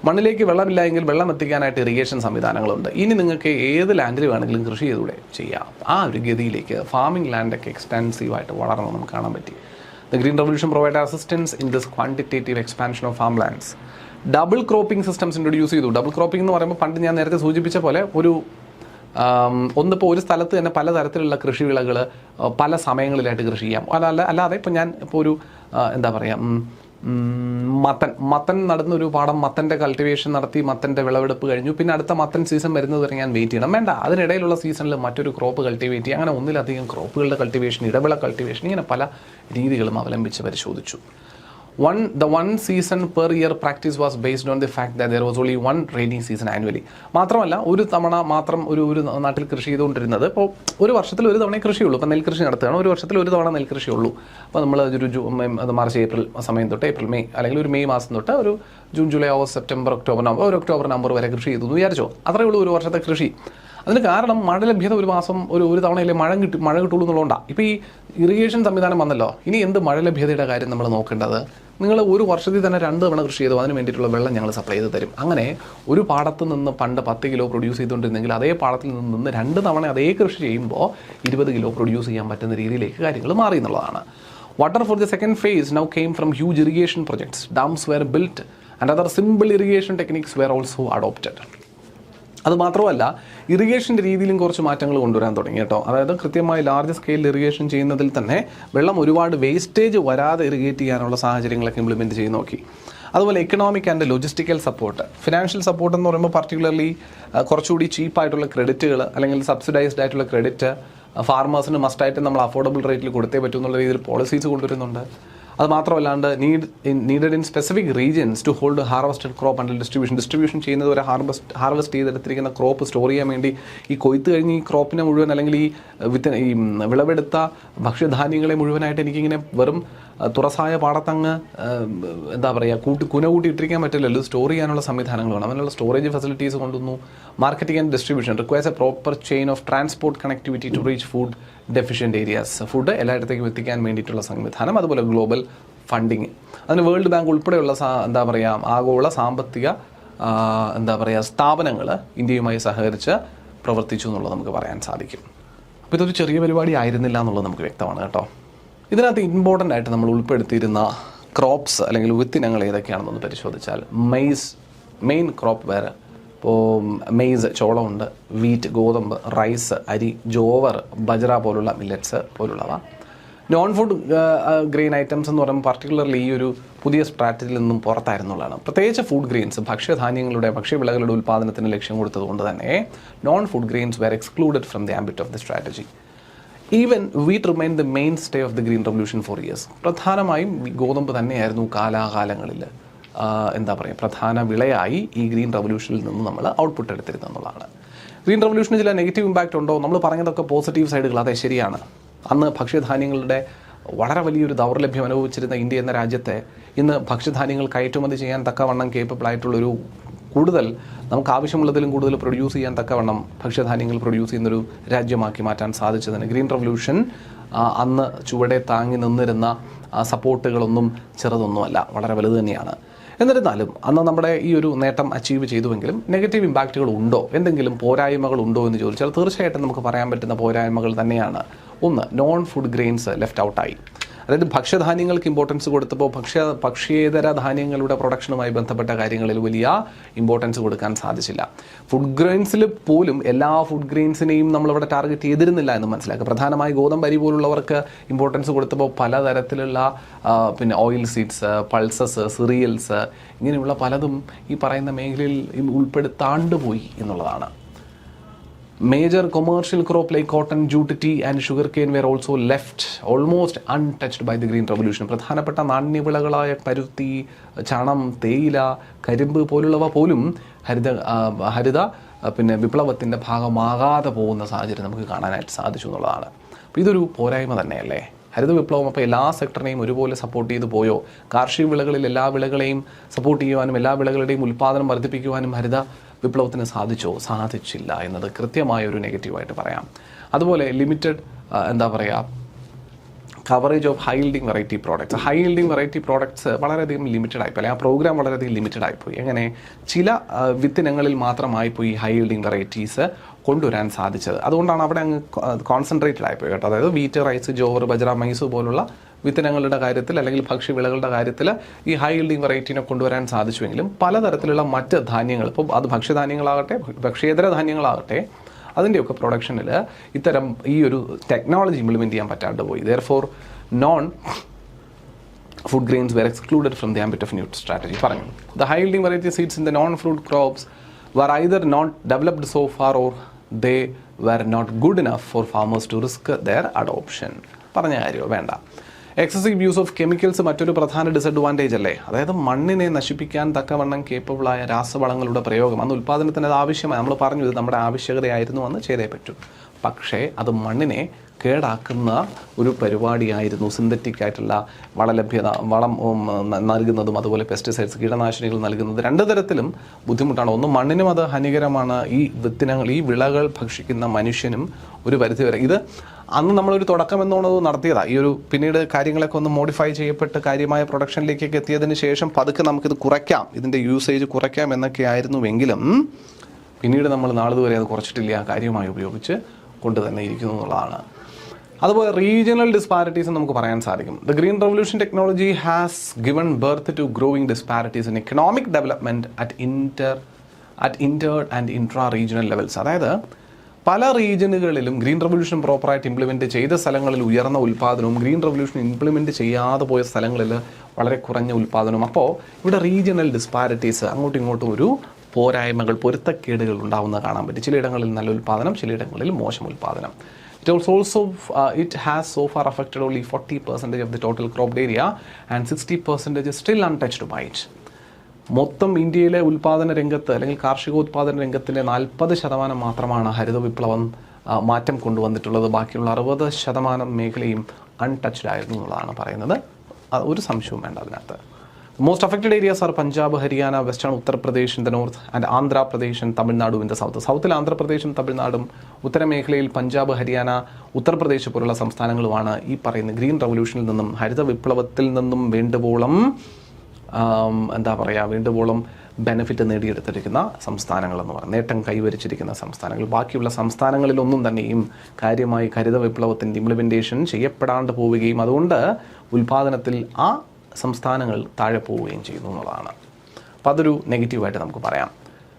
മണ്ണിലേക്ക് വെള്ളമില്ല എങ്കിൽ വെള്ളം എത്തിക്കാനായിട്ട് ഇറിഗേഷൻ സംവിധാനങ്ങളുണ്ട്. ഇനി നിങ്ങൾക്ക് ഏത് ലാൻഡിൽ വേണമെങ്കിലും കൃഷി ചെയ്തുകൂടെ ചെയ്യാം. ആ ഒരു ഗതിയിലേക്ക് ഫാമിംഗ് ലാൻഡൊക്കെ എക്സ്റ്റെൻസീവായിട്ട് വളർന്ന് നമുക്ക് കാണാൻ പറ്റി. The green revolution provide assistance in this quantitative expansion of farm lands double cropping systems introduce ചെയ്തു. ഡബിൾ ക്രോപ്പിംഗ് എന്ന് പറയുമ്പോൾ പണ്ട് ഞാൻ നേരത്തെ സൂചിപ്പിച്ച പോലെ ഒന്നിപ്പോൾ ഒരു സ്ഥലത്ത് തന്നെ പലതരത്തിലുള്ള കൃഷിവിളകൾ പല സമയങ്ങളിലായിട്ട് കൃഷി ചെയ്യാം. അല്ലാതെ ഇപ്പോൾ ഞാൻ ഇപ്പോൾ ഒരു എന്താ പറയുക, മത്തൻ നടുന്ന ഒരു പാടം, മത്തൻ്റെ കൾട്ടിവേഷൻ നടത്തി മത്തൻ്റെ വിളവെടുപ്പ് കഴിഞ്ഞു, പിന്നെ അടുത്ത മത്തൻ സീസൺ വരുന്നത് വരെ ഞാൻ വെയിറ്റ് ചെയ്യണം. വേണ്ട, അതിനിടയിലുള്ള സീസണിൽ മറ്റൊരു ക്രോപ്പ് കൾട്ടിവേറ്റ് ചെയ്യുക. അങ്ങനെ ഒന്നിലധികം ക്രോപ്പുകളുടെ കൾട്ടിവേഷൻ, ഇടവിള കൾട്ടിവേഷൻ, ഇങ്ങനെ പല രീതികളും അവലംബിച്ച് പരിശോധിച്ചു. The one season per year practice was based on the fact that there was only one rainy season annually. മാത്രമല്ല, ഒരു തവണ മാത്രം ഒരു നാട്ടിൽ കൃഷി ചെയ്തുകൊണ്ടിരുന്നത്. ഇപ്പോൾ ഒരു വർഷത്തിൽ ഒരു തവണ കൃഷിയുള്ളൂ. ഇപ്പോൾ നെൽകൃഷി നടത്തുകയാണ്, ഒരു വർഷത്തിൽ ഒരു തവണ നെൽകൃഷിയുള്ളൂ. അപ്പോൾ നമ്മൾ ഒരു മാർച്ച് ഏപ്രിൽ സമയം തൊട്ട്, ഏപ്രിൽ മെയ് അല്ലെങ്കിൽ ഒരു മെയ് മാസം തൊട്ട് ഒരു June July August September October November, ഒരു ഒക്ടോബർ നവംബർ വരെ കൃഷി ചെയ്തു എന്ന് വിചാരിച്ചോ. അത്രയേ ഉള്ളൂ ഒരു വർഷത്തെ കൃഷി. അതിന് കാരണം മഴ ലഭ്യത ഒരു മാസം ഒരു തവണയല്ലേ മഴ കിട്ടുള്ളൂ എന്നുള്ളതുകൊണ്ടാണ്. ഇപ്പോൾ ഈ ഇറിഗേഷൻ സംവിധാനം വന്നല്ലോ, ഇനി എന്ത് മഴ ലഭ്യതയുടെ കാര്യം നമ്മൾ നോക്കേണ്ടത്? നിങ്ങൾ ഒരു വർഷത്തിൽ തന്നെ 2 തവണ കൃഷി ചെയ്തു, അതിന് വേണ്ടിയിട്ടുള്ള വെള്ളം ഞങ്ങൾ സപ്ലൈ ചെയ്ത് തരും. അങ്ങനെ ഒരു പാടത്ത് നിന്ന് പണ്ട് 10 കിലോ പ്രൊഡ്യൂസ് ചെയ്തുകൊണ്ടിരുന്നെങ്കിൽ അതേ പാടത്തിൽ നിന്ന് 2 തവണ അതേ കൃഷി ചെയ്യുമ്പോൾ 20 കിലോ പ്രൊഡ്യൂസ് ചെയ്യാൻ പറ്റുന്ന രീതിയിലേക്ക് കാര്യങ്ങൾ മാറി എന്നുള്ളതാണ്. Water for the second phase now came from huge irrigation projects. Dams were built and other simple irrigation techniques were also adopted. അതുമാത്രമല്ല, ഇറിഗേഷൻ്റെ രീതിയിലും കുറച്ച് മാറ്റങ്ങൾ കൊണ്ടുവരാൻ തുടങ്ങി കേട്ടോ. അതായത് കൃത്യമായി ലാർജ് സ്കെയിലിൽ ഇറിഗേഷൻ ചെയ്യുന്നതിൽ തന്നെ വെള്ളം ഒരുപാട് വേസ്റ്റേജ് വരാതെ ഇറിഗേറ്റ് ചെയ്യാനുള്ള സാഹചര്യങ്ങളൊക്കെ ഇംപ്ലിമെൻറ്റ് ചെയ്ത് നോക്കി. അതുപോലെ economic and logistical support, financial support എന്ന് പറയുമ്പോൾ പർട്ടിക്കുലർലി കുറച്ചുകൂടി ചീപ്പായിട്ടുള്ള ക്രെഡിറ്റുകൾ അല്ലെങ്കിൽ സബ്സിഡൈസ്ഡ് ആയിട്ടുള്ള ക്രെഡിറ്റ് ഫാർമേഴ്സിന് മസ്റ്റായിട്ട് നമ്മൾ അഫോർഡബിൾ റേറ്റിൽ കൊടുത്തേ പറ്റൂ എന്നുള്ള രീതിയിൽ പോളിസീസ് കൊണ്ടുവരുന്നുണ്ട്. അത് മാത്രമല്ലാണ്ട് needed in specific regions to hold harvested crop until distribution ചെയ്യുന്നത് വരെ ഹാർവസ്റ്റ് ചെയ്തെടുത്തിരിക്കുന്ന ക്രോപ്പ് സ്റ്റോർ ചെയ്യാൻ വേണ്ടി ഈ കൊയ്ത്ത് കഴിഞ്ഞ് ഈ ക്രോപ്പിനെ മുഴുവൻ അല്ലെങ്കിൽ ഈ വിളവെടുത്ത ഭക്ഷ്യധാന്യങ്ങളെ മുഴുവനായിട്ട് എനിക്കിങ്ങനെ വെറും തുറസായ പാടത്തങ്ങ് എന്താ പറയുക കുന കൂട്ടിയിട്ടിരിക്കാൻ പറ്റില്ലല്ലോ. സ്റ്റോർ ചെയ്യാനുള്ള സംവിധാനങ്ങൾ വേണം. അതിനുള്ള സ്റ്റോറേജ് ഫെസിലിറ്റീസ് കൊണ്ടുവന്നു. Marketing and distribution requires a proper chain of transport connectivity to reach food deficient areas. Food എല്ലായിടത്തേക്കും എത്തിക്കാൻ വേണ്ടിയിട്ടുള്ള സംവിധാനം. അതുപോലെ ഗ്ലോബൽ ഫണ്ടിങ്, അതിന് വേൾഡ് ബാങ്ക് ഉൾപ്പെടെയുള്ള എന്താ പറയുക ആഗോള സാമ്പത്തിക സ്ഥാപനങ്ങൾ ഇന്ത്യയുമായി സഹകരിച്ച് പ്രവർത്തിച്ചു എന്നുള്ളത് നമുക്ക് പറയാൻ സാധിക്കും. അപ്പോൾ ഇതൊരു ചെറിയ പരിപാടി ആയിരുന്നില്ല എന്നുള്ളത് നമുക്ക് വ്യക്തമാണ് കേട്ടോ. ഇതിനകത്ത് ഇമ്പോർട്ടൻ്റ് ആയിട്ട് നമ്മൾ ഉൾപ്പെടുത്തിയിരുന്ന ക്രോപ്സ് അല്ലെങ്കിൽ വിത്തിനങ്ങൾ ഏതൊക്കെയാണെന്നൊന്ന് പരിശോധിച്ചാൽ, മെയിൻ ക്രോപ്പ് വേറെ. ഇപ്പോൾ മെയ്സ് ചോളമുണ്ട്, വീറ്റ് ഗോതമ്പ്, റൈസ് അരി, ജോവർ, ബജ്ര പോലുള്ള മില്ലറ്റ്സ് പോലുള്ളവ. നോൺ ഫുഡ് ഗ്രെയിൻ ഐറ്റംസ് എന്ന് പറയുമ്പോൾ പർട്ടിക്കുലർലി ഈ ഒരു പുതിയ സ്ട്രാറ്റജിയിൽ നിന്നും പുറത്തായിരുന്നുള്ളതാണ്. പ്രത്യേകിച്ച് ഫുഡ് ഗ്രെയിൻസ്, ഭക്ഷ്യവിളകളുടെ ഉൽപ്പാദനത്തിന് ലക്ഷ്യം കൊടുത്തതുകൊണ്ട് തന്നെ non food grains were excluded from the ambit of the strategy. Even wheat remain the main stay of the green revolution for years. പ്രധാനമായും ഗോതമ്പ് തന്നെയായിരുന്നു കാലാകാലങ്ങളിൽ പ്രധാന വിളയായി ഈ ഗ്രീൻ റവല്യൂഷനിൽ നിന്ന് നമ്മൾ ഔട്ട്പുട്ട് എടുത്തിരുന്നത് എന്നുള്ളതാണ്. ഗ്രീൻ റവല്യൂഷന് ചില നെഗറ്റീവ് ഇമ്പാക്റ്റ് ഉണ്ടോ? നമ്മൾ പറഞ്ഞതൊക്കെ പോസിറ്റീവ് സൈഡുകൾ, അതെ ശരിയാണ്. അന്ന് ഭക്ഷ്യധാന്യങ്ങളുടെ വളരെ വലിയൊരു ദൗർലഭ്യം അനുഭവിച്ചിരുന്ന ഇന്ത്യ എന്ന രാജ്യത്തെ ഇന്ന് ഭക്ഷ്യധാന്യങ്ങൾ കയറ്റുമതി ചെയ്യാൻ തക്കവണ്ണം കേപ്പബിൾ ആയിട്ടുള്ളൊരു കൂടുതൽ നമുക്ക് ആവശ്യമുള്ളതിലും കൂടുതൽ പ്രൊഡ്യൂസ് ചെയ്യാൻ തക്കവണ്ണം ഭക്ഷ്യധാന്യങ്ങൾ പ്രൊഡ്യൂസ് ചെയ്യുന്നൊരു രാജ്യമാക്കി മാറ്റാൻ സാധിച്ചതിന് ഗ്രീൻ റവല്യൂഷൻ അന്ന് ചുവടെ താങ്ങി നിന്നിരുന്ന സപ്പോർട്ടുകളൊന്നും ചെറുതൊന്നുമല്ല, വളരെ വലുത് തന്നെയാണ്. എന്നിരുന്നാലും അന്ന് നമ്മുടെ ഈ ഒരു നേട്ടം അച്ചീവ് ചെയ്തുവെങ്കിലും നെഗറ്റീവ് ഇമ്പാക്റ്റുകൾ ഉണ്ടോ, എന്തെങ്കിലും പോരായ്മകൾ ഉണ്ടോ എന്ന് ചോദിച്ചാൽ തീർച്ചയായിട്ടും നമുക്ക് പറയാൻ പറ്റുന്ന പോരായ്മകൾ തന്നെയാണ്. ഒന്ന്, നോൺ ഫുഡ് ഗ്രെയിൻസ് ലെഫ്റ്റ് ഔട്ടായി. അതായത് ഭക്ഷ്യധാന്യങ്ങൾക്ക് ഇമ്പോർട്ടൻസ് കൊടുത്തപ്പോൾ ഭക്ഷ്യേതര ധാന്യങ്ങളുടെ പ്രൊഡക്ഷനുമായി ബന്ധപ്പെട്ട കാര്യങ്ങളിൽ വലിയ ഇമ്പോർട്ടൻസ് കൊടുക്കാൻ സാധിച്ചില്ല. ഫുഡ് ഗ്രെയിൻസിൽ പോലും എല്ലാ ഫുഡ് ഗ്രെയിൻസിനെയും നമ്മളിവിടെ ടാർഗറ്റ് ചെയ്തിരുന്നില്ല എന്ന് മനസ്സിലാക്കുക. പ്രധാനമായി ഗോതമ്പ് അരി പോലുള്ളവർക്ക് ഇമ്പോർട്ടൻസ് കൊടുത്തപ്പോൾ പലതരത്തിലുള്ള ഓയിൽ സീഡ്സ്, പൾസസ്, സിറിയൽസ് ഇങ്ങനെയുള്ള പലതും ഈ പറയുന്ന മേഖലയിൽ ഉൾപ്പെടുത്താണ്ട് പോയി എന്നുള്ളതാണ്. Major commercial crop like cotton, jute, tea and sugarcane were also left almost untouched by the Green Revolution. പ്രധാനപ്പെട്ട നാണ്യവിളകളായ പരുത്തി, ചണം, തേയില, കരിമ്പ് പോലുള്ളവ പോലും ഹരിത വിപ്ലവത്തിൻ്റെ ഭാഗമാകാതെ പോകുന്ന സാഹചര്യം നമുക്ക് കാണാനായിട്ട് സാധിച്ചു എന്നുള്ളതാണ്. അപ്പോൾ ഇതൊരു പോരായ്മ തന്നെയല്ലേ. ഹരിത വിപ്ലവം അപ്പോൾ എല്ലാ സെക്ടറിനെയും ഒരുപോലെ സപ്പോർട്ട് ചെയ്തു പോയോ? കാർഷിക വിളകളിൽ എല്ലാ വിളകളെയും സപ്പോർട്ട് ചെയ്യുവാനും എല്ലാ വിളകളുടെയും ഉൽപ്പാദനം വർദ്ധിപ്പിക്കുവാനും ഹരിത വിപ്ലവത്തിന് സാധിച്ചില്ല എന്നത് കൃത്യമായ ഒരു നെഗറ്റീവായിട്ട് പറയാം. അതുപോലെ limited coverage of high yielding variety products വളരെയധികം ലിമിറ്റഡ് ആയിപ്പോയി, അല്ലെങ്കിൽ ആ പ്രോഗ്രാം വളരെയധികം ലിമിറ്റഡ് ആയിപ്പോയി. എങ്ങനെ ചില വിത്തിനങ്ങളിൽ മാത്രമായിപ്പോയി ഹൈ യീൽഡിങ് വെറൈറ്റീസ് കൊണ്ടുവരാൻ സാധിച്ചത്. അതുകൊണ്ടാണ് അവിടെ അങ്ങ് കോൺസെൻട്രേറ്റഡ് ആയിപ്പോയി കേട്ടോ. അതായത് വീറ്റ്, റൈസ്, ജോവർ, ബജ്ര, മൈസൂർ പോലുള്ള വിത്തിനങ്ങളുടെ കാര്യത്തിൽ അല്ലെങ്കിൽ ഭക്ഷ്യവിളകളുടെ കാര്യത്തിൽ ഈ ഹൈ യീൽഡിങ് വെറൈറ്റീനെ കൊണ്ടുവരാൻ സാധിച്ചുവെങ്കിലും പലതരത്തിലുള്ള മറ്റ് ധാന്യങ്ങൾ, ഇപ്പോൾ അത് ഭക്ഷ്യധാന്യങ്ങളാകട്ടെ ഭക്ഷ്യേതര ധാന്യങ്ങളാകട്ടെ അതിൻ്റെയൊക്കെ പ്രൊഡക്ഷനിൽ ഇത്തരം ഈ ഒരു ടെക്നോളജി ഇംപ്ലിമെൻറ്റ് ചെയ്യാൻ പറ്റാണ്ട് പോയി. Therefore non food grains were excluded from the ambit of new strategy. പറഞ്ഞു the high yielding variety seeds in the non-fruit crops were either not developed so far or they were not good enough for farmers to risk their adoption. പറഞ്ഞ കാര്യമോ വേണ്ട. Excessive use of chemicals മറ്റൊരു പ്രധാന disadvantage അല്ലേ. അതായത് മണ്ണിനെ നശിപ്പിക്കാൻ തക്കവണ്ണം കേപ്പബിളായ രാസവളങ്ങളുടെ പ്രയോഗം അന്ന് ഉൽപ്പാദനത്തിന് അത് ആവശ്യമായി. നമ്മൾ പറഞ്ഞു ഇത് നമ്മുടെ ആവശ്യകതയായിരുന്നു അന്ന് ചെയ്തേ പറ്റൂ. പക്ഷേ അത് മണ്ണിനെ കേടാക്കുന്ന ഒരു പരിപാടിയായിരുന്നു. സിന്തറ്റിക് ആയിട്ടുള്ള വളം നൽകുന്നതും അതുപോലെ പെസ്റ്റിസൈഡ്സ് കീടനാശിനികൾ നൽകുന്നത് രണ്ട് തരത്തിലും ബുദ്ധിമുട്ടാണ്. ഒന്ന് മണ്ണിനും അത് ഹാനികരമാണ്, ഈ ഈ വിളകൾ ഭക്ഷിക്കുന്ന മനുഷ്യനും ഒരു പരിധിവരെ. ഇത് അന്ന് നമ്മളൊരു തുടക്കം എന്നോണത് നടത്തിയതാണ്. ഈ ഒരു പിന്നീട് കാര്യങ്ങളൊക്കെ ഒന്ന് മോഡിഫൈ ചെയ്യപ്പെട്ട് കാര്യമായ പ്രൊഡക്ഷനിലേക്കൊക്കെ എത്തിയതിന് ശേഷം പതുക്കെ നമുക്കിത് കുറയ്ക്കാം, ഇതിൻ്റെ യൂസേജ് കുറയ്ക്കാം എന്നൊക്കെ ആയിരുന്നുവെങ്കിലും പിന്നീട് നമ്മൾ നാളിതുവരെ അത് കുറച്ചിട്ടില്ല, കാര്യമായി ഉപയോഗിച്ച് കൊണ്ട് തന്നെ ഇരിക്കുന്നു എന്നുള്ളതാണ്. അതുപോലെ റീജിയണൽ ഡിസ്പാരിറ്റീസ് നമുക്ക് പറയാൻ സാധിക്കും. The green revolution technology has given birth to growing disparities in economic development at inter and intra regional levels. അതായത് പല റീജിയനുകളിലും ഗ്രീൻ റവല്യൂഷൻ പ്രോപ്പറായിട്ട് ഇംപ്ലിമെൻറ്റ് ചെയ്ത സ്ഥലങ്ങളിൽ ഉയർന്ന ഉൽപ്പാദനവും ഗ്രീൻ റവല്യൂഷൻ ഇംപ്ലിമെൻറ്റ് ചെയ്യാതെ പോയ സ്ഥലങ്ങളിൽ വളരെ കുറഞ്ഞ ഉൽപ്പാദനവും. അപ്പോൾ ഇവിടെ റീജിയണൽ ഡിസ്പാരിറ്റീസ് അങ്ങോട്ടും ഇങ്ങോട്ടും ഒരു പോരായ്മകൾ, പൊരുത്തക്കേടുകൾ ഉണ്ടാവുന്നത് കാണാൻ പറ്റും. ചിലയിടങ്ങളിൽ നല്ല ഉൽപ്പാദനം, ചിലയിടങ്ങളിൽ മോശം ഉൽപ്പാദനം. It has so far affected only 40% of the total cropped area and 60% is still untouched by it. മൊത്തം ഇന്ത്യയിലെ ഉൽപ്പാദന രംഗത്ത് അല്ലെങ്കിൽ കാർഷികോത്പാദന രംഗത്തിൻ്റെ 40% മാത്രമാണ് ഹരിത വിപ്ലവം മാറ്റം കൊണ്ടുവന്നിട്ടുള്ളത്. ബാക്കിയുള്ള 60% മേഖലയും അൺടച്ച്ഡ് ആയിരുന്നു എന്നുള്ളതാണ് പറയുന്നത്. ഒരു സംശയവും വേണ്ട അതിനകത്ത്. Most affected areas are Punjab, Haryana, Western Uttar Pradesh in the north and Andhra Pradesh and Tamil Nadu in the south. സൗത്തിൽ ആന്ധ്രാപ്രദേശും തമിഴ്നാടും ഉത്തരമേഖലയിൽ പഞ്ചാബ്, ഹരിയാന, ഉത്തർപ്രദേശ് പോലുള്ള സംസ്ഥാനങ്ങളുമാണ് ഈ പറയുന്ന ഗ്രീൻ റവല്യൂഷനിൽ നിന്നും ഹരിത വിപ്ലവത്തിൽ നിന്നും വേണ്ടുവോളം വേണ്ടുവോളം ബെനിഫിറ്റ് നേടിയെടുത്തിരിക്കുന്ന സംസ്ഥാനങ്ങളെന്ന് പറയുന്നത്, നേട്ടം കൈവരിച്ചിരിക്കുന്ന സംസ്ഥാനങ്ങൾ. ബാക്കിയുള്ള സംസ്ഥാനങ്ങളിലൊന്നും തന്നെയും കാര്യമായി ഹരിത വിപ്ലവത്തിൻ്റെ ഇംപ്ലിമെൻറ്റേഷൻ ചെയ്യപ്പെടാണ്ട് പോവുകയും അതുകൊണ്ട് ഉൽപ്പാദനത്തിൽ ആ സംസ്ഥാനങ്ങൾ താഴെ പോവുകയും ചെയ്യുന്നു എന്നുള്ളതാണ്. അപ്പോൾ അതൊരു നെഗറ്റീവായിട്ട് നമുക്ക് പറയാം.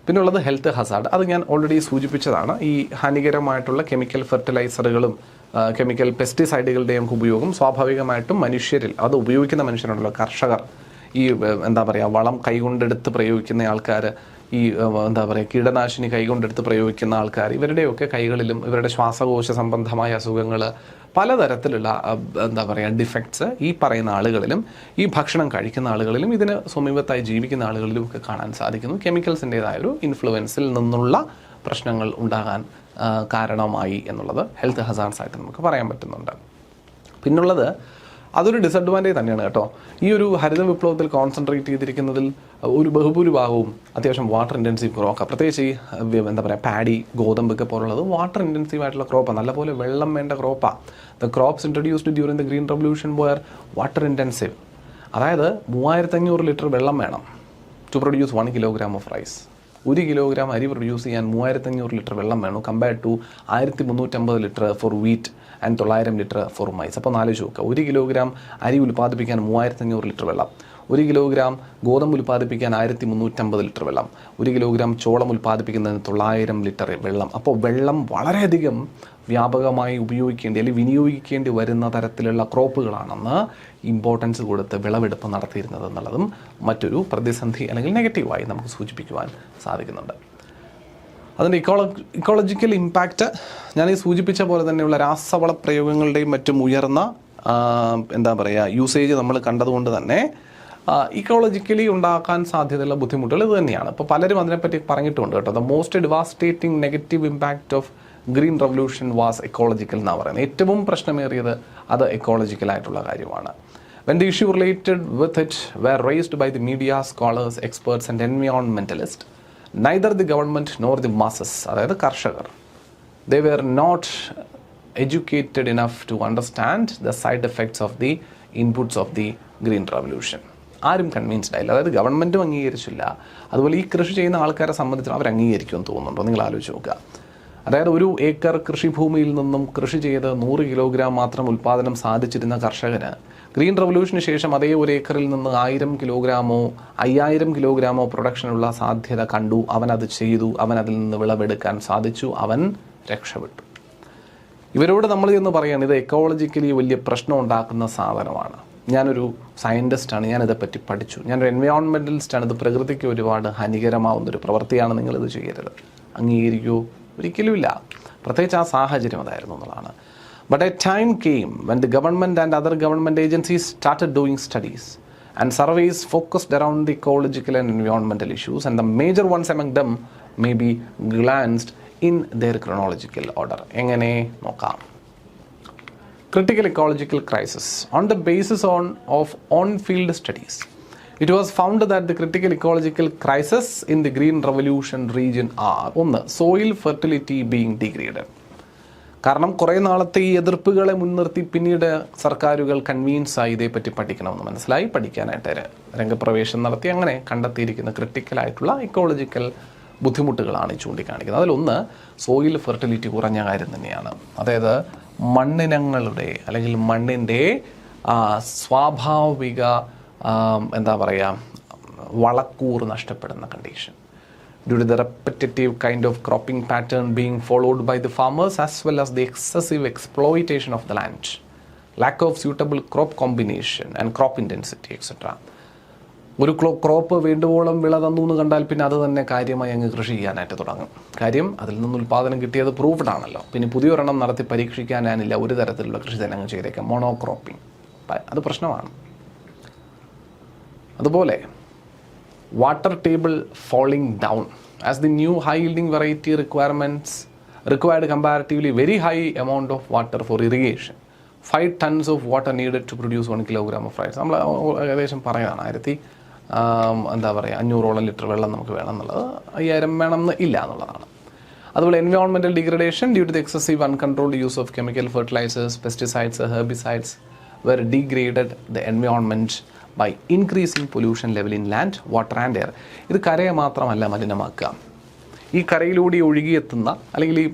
പിന്നുള്ളത് ഹെൽത്ത് ഹസാർഡ്. അത് ഞാൻ ഓൾറെഡി സൂചിപ്പിച്ചതാണ്. ഈ ഹാനികരമായിട്ടുള്ള കെമിക്കൽ ഫെർട്ടിലൈസറുകളും കെമിക്കൽ പെസ്റ്റിസൈഡുകളുടെയും ഉപയോഗം സ്വാഭാവികമായിട്ടും മനുഷ്യരിൽ, അത് ഉപയോഗിക്കുന്ന മനുഷ്യരുണ്ടല്ലോ, കർഷകർ, ഈ വളം കൈകൊണ്ടെടുത്ത് പ്രയോഗിക്കുന്ന ആൾക്കാർ, ഈ കീടനാശിനി കൈകൊണ്ടെടുത്ത് പ്രയോഗിക്കുന്ന ആൾക്കാർ, ഇവരുടെയൊക്കെ കൈകളിലും ഇവരുടെ ശ്വാസകോശ സംബന്ധമായ അസുഖങ്ങൾ, പലതരത്തിലുള്ള ഡിഫക്ട്സ് ഈ പറയുന്ന ആളുകളിലും ഈ ഭക്ഷണം കഴിക്കുന്ന ആളുകളിലും ഇതിന് സമീപത്തായി ജീവിക്കുന്ന ആളുകളിലും ഒക്കെ കാണാൻ സാധിക്കുന്നു. കെമിക്കൽസിൻ്റേതായൊരു ഇൻഫ്ലുവൻസിൽ നിന്നുള്ള പ്രശ്നങ്ങൾ ഉണ്ടാകാൻ കാരണമായി എന്നുള്ളത് ഹെൽത്ത് ഹസാർഡ്സ് ആയിട്ട് നമുക്ക് പറയാൻ പറ്റുന്നുണ്ട്. പിന്നുള്ളത് അതൊരു ഡിസഡ്വാൻറ്റേജ് തന്നെയാണ് കേട്ടോ. ഈ ഒരു ഹരിത വിപ്ലവത്തിൽ കോൺസെൻട്രേറ്റ് ചെയ്തിരിക്കുന്നതിൽ ഒരു ബഹുഭൂരിഭാഗവും അത്യാവശ്യം വാട്ടർ ഇൻറ്റൻസീവ് ക്രോപ്പാണ്. പ്രത്യേകിച്ച് ഈ പാഡി, ഗോതമ്പൊക്കെ പോലുള്ളത് വാട്ടർ ഇൻറ്റൻസീവ് ആയിട്ടുള്ള ക്രോപ്പാണ്. നല്ലപോലെ വെള്ളം വേണ്ട ക്രോപ്പാണ്. The crops introduced during the green revolution were water intensive. അതായത് 3500 ലിറ്റർ വെള്ളം വേണം to produce 1 kilogram of rice. 1 kilogram അരി പ്രൊഡ്യൂസ് ചെയ്യാൻ 3500 ലിറ്റർ വെള്ളം വേണം, compared to 1350 litre for wheat and 900 litre for maize. അപ്പോൾ 4 ചോക്ക 1 കിലോഗ്രാം അരി ഉൽപ്പാദിപ്പിക്കാൻ 3500 ലിറ്റർ വെള്ളം, 1 കിലോഗ്രാം ഗോതമ്പ് ഉൽപ്പാദിപ്പിക്കാൻ 1350 ലിറ്റർ വെള്ളം, 1 കിലോഗ്രാം ചോളം ഉൽപ്പാദിപ്പിക്കുന്നതിന് 900 ലിറ്റർ വെള്ളം. അപ്പോൾ വെള്ളം വളരെയധികം വ്യാപകമായി ഉപയോഗിക്കേണ്ടി അല്ലെങ്കിൽ വിനിയോഗിക്കേണ്ടി വരുന്ന തരത്തിലുള്ള ക്രോപ്പുകളാണെന്ന് ഇമ്പോർട്ടൻസ് കൊടുത്ത് വിളവെടുപ്പ് നടത്തിയിരുന്നത് എന്നുള്ളതും മറ്റൊരു പ്രതിസന്ധി അല്ലെങ്കിൽ നെഗറ്റീവായി നമുക്ക് സൂചിപ്പിക്കുവാൻ സാധിക്കുന്നുണ്ട്. അതിൻ്റെ ഇക്കോളജിക്കൽ ഇമ്പാക്റ്റ് ഞാൻ ഈ സൂചിപ്പിച്ച പോലെ തന്നെയുള്ള രാസവള പ്രയോഗങ്ങളുടെയും മറ്റും ഉയർന്ന യൂസേജ് നമ്മൾ കണ്ടതുകൊണ്ട് തന്നെ ഇക്കോളജിക്കലി ഉണ്ടാക്കാൻ സാധ്യതയുള്ള ബുദ്ധിമുട്ടുകൾ ഇത് തന്നെയാണ്. ഇപ്പോൾ പലരും അതിനെപ്പറ്റി പറഞ്ഞിട്ടുണ്ട് കേട്ടോ. The most devastating negative impact of green revolution was ecological എന്നാണ് പറയുന്നത്. ഏറ്റവും പ്രശ്നമേറിയത് അത് എക്കോളജിക്കലായിട്ടുള്ള കാര്യമാണ്. When the issue related with it were raised by the media, scholars, experts and environmentalists, neither the government nor the masses, അതായത് കർഷകർ, they were not educated enough to understand the side effects of the inputs of the green revolution. ആരും convinced ആയില്ല. അതായത് ഗവൺമെൻറ്റും അംഗീകരിച്ചില്ല, അതുപോലെ ഈ കൃഷി ചെയ്യുന്ന ആൾക്കാരെ സംബന്ധിച്ച് അവർ അംഗീകരിക്കുമെന്ന് തോന്നുന്നുണ്ടോ? നിങ്ങൾ ആലോചിച്ച് നോക്കുക. അതായത് 1 ഏക്കർ കൃഷിഭൂമിയിൽ നിന്നും കൃഷി ചെയ്ത് 100 കിലോഗ്രാം മാത്രം ഉൽപ്പാദനം സാധിച്ചിരുന്ന കർഷകന് ഗ്രീൻ റവല്യൂഷന് ശേഷം അതേ ഒരു ഏക്കറിൽ നിന്ന് 1000 കിലോഗ്രാമോ 5000 കിലോഗ്രാമോ പ്രൊഡക്ഷനുള്ള സാധ്യത കണ്ടു. അവനത് ചെയ്തു, അവനതിൽ നിന്ന് വിളവെടുക്കാൻ സാധിച്ചു, അവൻ രക്ഷപ്പെട്ടു. ഇവരോട് നമ്മൾ എന്ന് പറയുകയാണ് ഇത് എക്കോളജിക്കലി വലിയ പ്രശ്നം ഉണ്ടാക്കുന്ന സാധനമാണ്. ഞാനൊരു സയൻറ്റിസ്റ്റാണ്, ഞാനിതെപ്പറ്റി പഠിച്ചു, ഞാനൊരു എൻവയോൺമെൻറ്റലിസ്റ്റാണ്, ഇത് പ്രകൃതിക്ക് ഒരുപാട് ഹാനികരമാവുന്നൊരു പ്രവൃത്തിയാണ്, നിങ്ങളിത് ചെയ്യരുത്. അംഗീകരിക്കൂ? ഒരിക്കലുമില്ല. പ്രത്യേകിച്ച് ആ സാഹചര്യം അതായിരുന്നു എന്നുള്ളതാണ്. But a time came when the government and other government agencies started doing studies and surveys focused around the ecological and environmental issues, and the major ones among them may be glanced in their chronological order. എങ്ങനെ നോക്കാം? Critical ecological crisis. On the basis of on-field studies, it was found that the critical ecological crisis in the Green Revolution region are: ഒന്ന്, soil fertility being degraded. കാരണം കുറേ നാളത്തെ ഈ എതിർപ്പുകളെ മുൻനിർത്തി പിന്നീട് സർക്കാരുകൾ കൺവീൻസ് ആയി ഇതേപ്പറ്റി പഠിക്കണമെന്ന് മനസ്സിലായി, പഠിക്കാനായിട്ട് രംഗപ്രവേശം നടത്തി അങ്ങനെ കണ്ടെത്തിയിരിക്കുന്ന ക്രിട്ടിക്കലായിട്ടുള്ള ഇക്കോളജിക്കൽ ബുദ്ധിമുട്ടുകളാണ് ചൂണ്ടിക്കാണിക്കുന്നത്. അതിലൊന്ന് സോയിൽ ഫെർട്ടിലിറ്റി കുറഞ്ഞ കാര്യം തന്നെയാണ്. അതായത് മണ്ണിനങ്ങളുടെ അല്ലെങ്കിൽ മണ്ണിൻ്റെ സ്വാഭാവിക എന്താ പറയുക വളക്കൂർ നഷ്ടപ്പെടുന്ന condition due to the repetitive kind of cropping pattern being followed by the farmers, as well as the excessive exploitation of the land, lack of suitable crop combination and crop intensity, etc. ഒരു crop വേണ്ടുവോളം വിള തന്നു എന്ന് കണ്ടാൽ പിന്നെ അത് തന്നെ കാര്യമായി അങ്ങ് കൃഷി ചെയ്യാനായിട്ട് തുടങ്ങും. കാര്യം അതിൽ നിന്ന് ഉൽപ്പാദനം കിട്ടിയത് പ്രൂവ്ഡ് ആണല്ലോ. പിന്നെ പുതിയൊരെണ്ണം നടത്തി പരീക്ഷിക്കാനില്ല, ഒരു തരത്തിലുള്ള കൃഷി തന്നെ അങ്ങ് ചെയ്തേക്കാം, മോണോക്രോപ്പിംഗ്. അത് പ്രശ്നമാണ്. അതുപോലെ water table falling down as the new high yielding variety required comparatively very high amount of water for irrigation. 5 tons of water needed to produce 1 kilogram of rice. നമ്മൾ ഏകദേശം പറയുകയാണ് എന്താ പറയുക 500 ലിറ്റർ വെള്ളം നമുക്ക് വേണം എന്നുള്ളത്, 5000 വേണമെന്ന് ഇല്ല എന്നുള്ളതാണ്. അതുപോലെ environmental degradation due to the excessive uncontrolled use of chemical fertilizers, pesticides, herbicides were degraded the environment by increasing pollution level in land, water and air. ഇത് കരയെ മാത്രമല്ല മലിനമാക്കുക, ഈ കരയിലൂടെ ഒഴുകിയെത്തുന്ന അല്ലെങ്കിൽ ഈ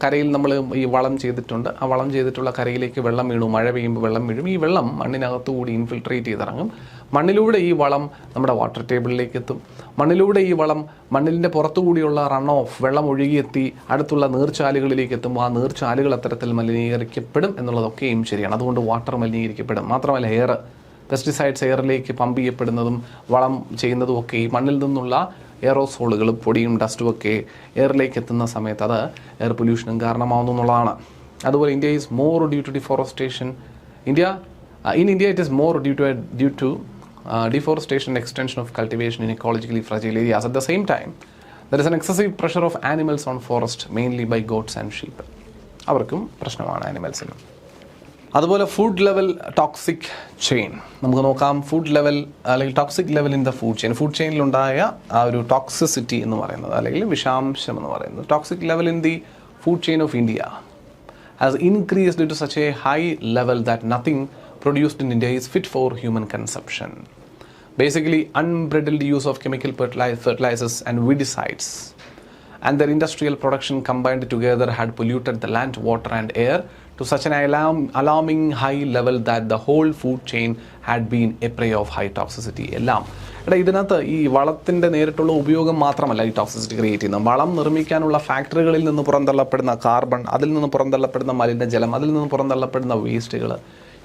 കരയിൽ നമ്മൾ ഈ വളം ചെയ്തിട്ടുണ്ട്, ആ വളം ചെയ്തിട്ടുള്ള കരയിലേക്ക് വെള്ളം വീണു, മഴ പെയ്യുമ്പോൾ വെള്ളം വീഴും, ഈ വെള്ളം മണ്ണിനകത്തുകൂടി ഇൻഫിൽട്രേറ്റ് ചെയ്തിറങ്ങും, മണ്ണിലൂടെ ഈ വളം നമ്മുടെ വാട്ടർ ടേബിളിലേക്ക് എത്തും, മണ്ണിലൂടെ ഈ വളം മണ്ണിൻ്റെ പുറത്തുകൂടിയുള്ള റൺ ഓഫ് വെള്ളം ഒഴുകിയെത്തി അടുത്തുള്ള നീർച്ചാലുകളിലേക്ക് എത്തുമ്പോൾ ആ നീർച്ചാലുകൾ അത്തരത്തിൽ മലിനീകരിക്കപ്പെടും എന്നുള്ളതൊക്കെയും ശരിയാണ്. അതുകൊണ്ട് വാട്ടർ മലിനീകരിക്കപ്പെടും. മാത്രമല്ല എയർ, പെസ്റ്റിസൈഡ്സ് എയറിലേക്ക് പമ്പ് ചെയ്യപ്പെടുന്നതും വളം ചെയ്യുന്നതും ഒക്കെ ഈ മണ്ണിൽ നിന്നുള്ള എയറോസോളുകളും പൊടിയും ഡസ്റ്റും ഒക്കെ എയറിലേക്ക് എത്തുന്ന സമയത്ത് അത് എയർ പൊല്യൂഷനും കാരണമാവുന്നു എന്നുള്ളതാണ്. അതുപോലെ India is more due to deforestation. In India it is more due to deforestation, extension of cultivation in ecologically fragile areas. At the same time, there is an excessive pressure of animals on forest, mainly by goats and sheep. അവർക്കും പ്രശ്നമാണ് ആനിമൽസിനും. അതുപോലെ food level toxic chain നമുക്ക് നോക്കാം. Food level അല്ലെങ്കിൽ toxic level in the food ചെയിനിലുണ്ടായ ആ ഒരു toxicity എന്ന് പറയുന്നത് അല്ലെങ്കിൽ വിഷാംശം എന്ന് പറയുന്നത്, toxic level in the food chain of India has increased to such a high level that nothing produced in India is fit for human consumption. Basically, unbridled use of chemical fertilizers and weedicides and their industrial production combined together had polluted the land, water and air to such an alarming high level that the whole food chain had been a prey of high toxicity. എല്ലാം ഇതിനകത്ത് ഈ വളത്തിൻ്റെ നേരിട്ടുള്ള ഉപയോഗം മാത്രമല്ല ഈ toxicity create ചെയ്യുന്നത്. വളം നിർമ്മിക്കാനുള്ള ഫാക്ടറികളിൽ നിന്ന് പുറന്തള്ളപ്പെടുന്ന കാർബൺ, അതിൽ നിന്ന് പുറന്തള്ളപ്പെടുന്ന മലിനജലം, അതിൽ നിന്ന് പുറന്തള്ളപ്പെടുന്ന വേസ്റ്റുകൾ,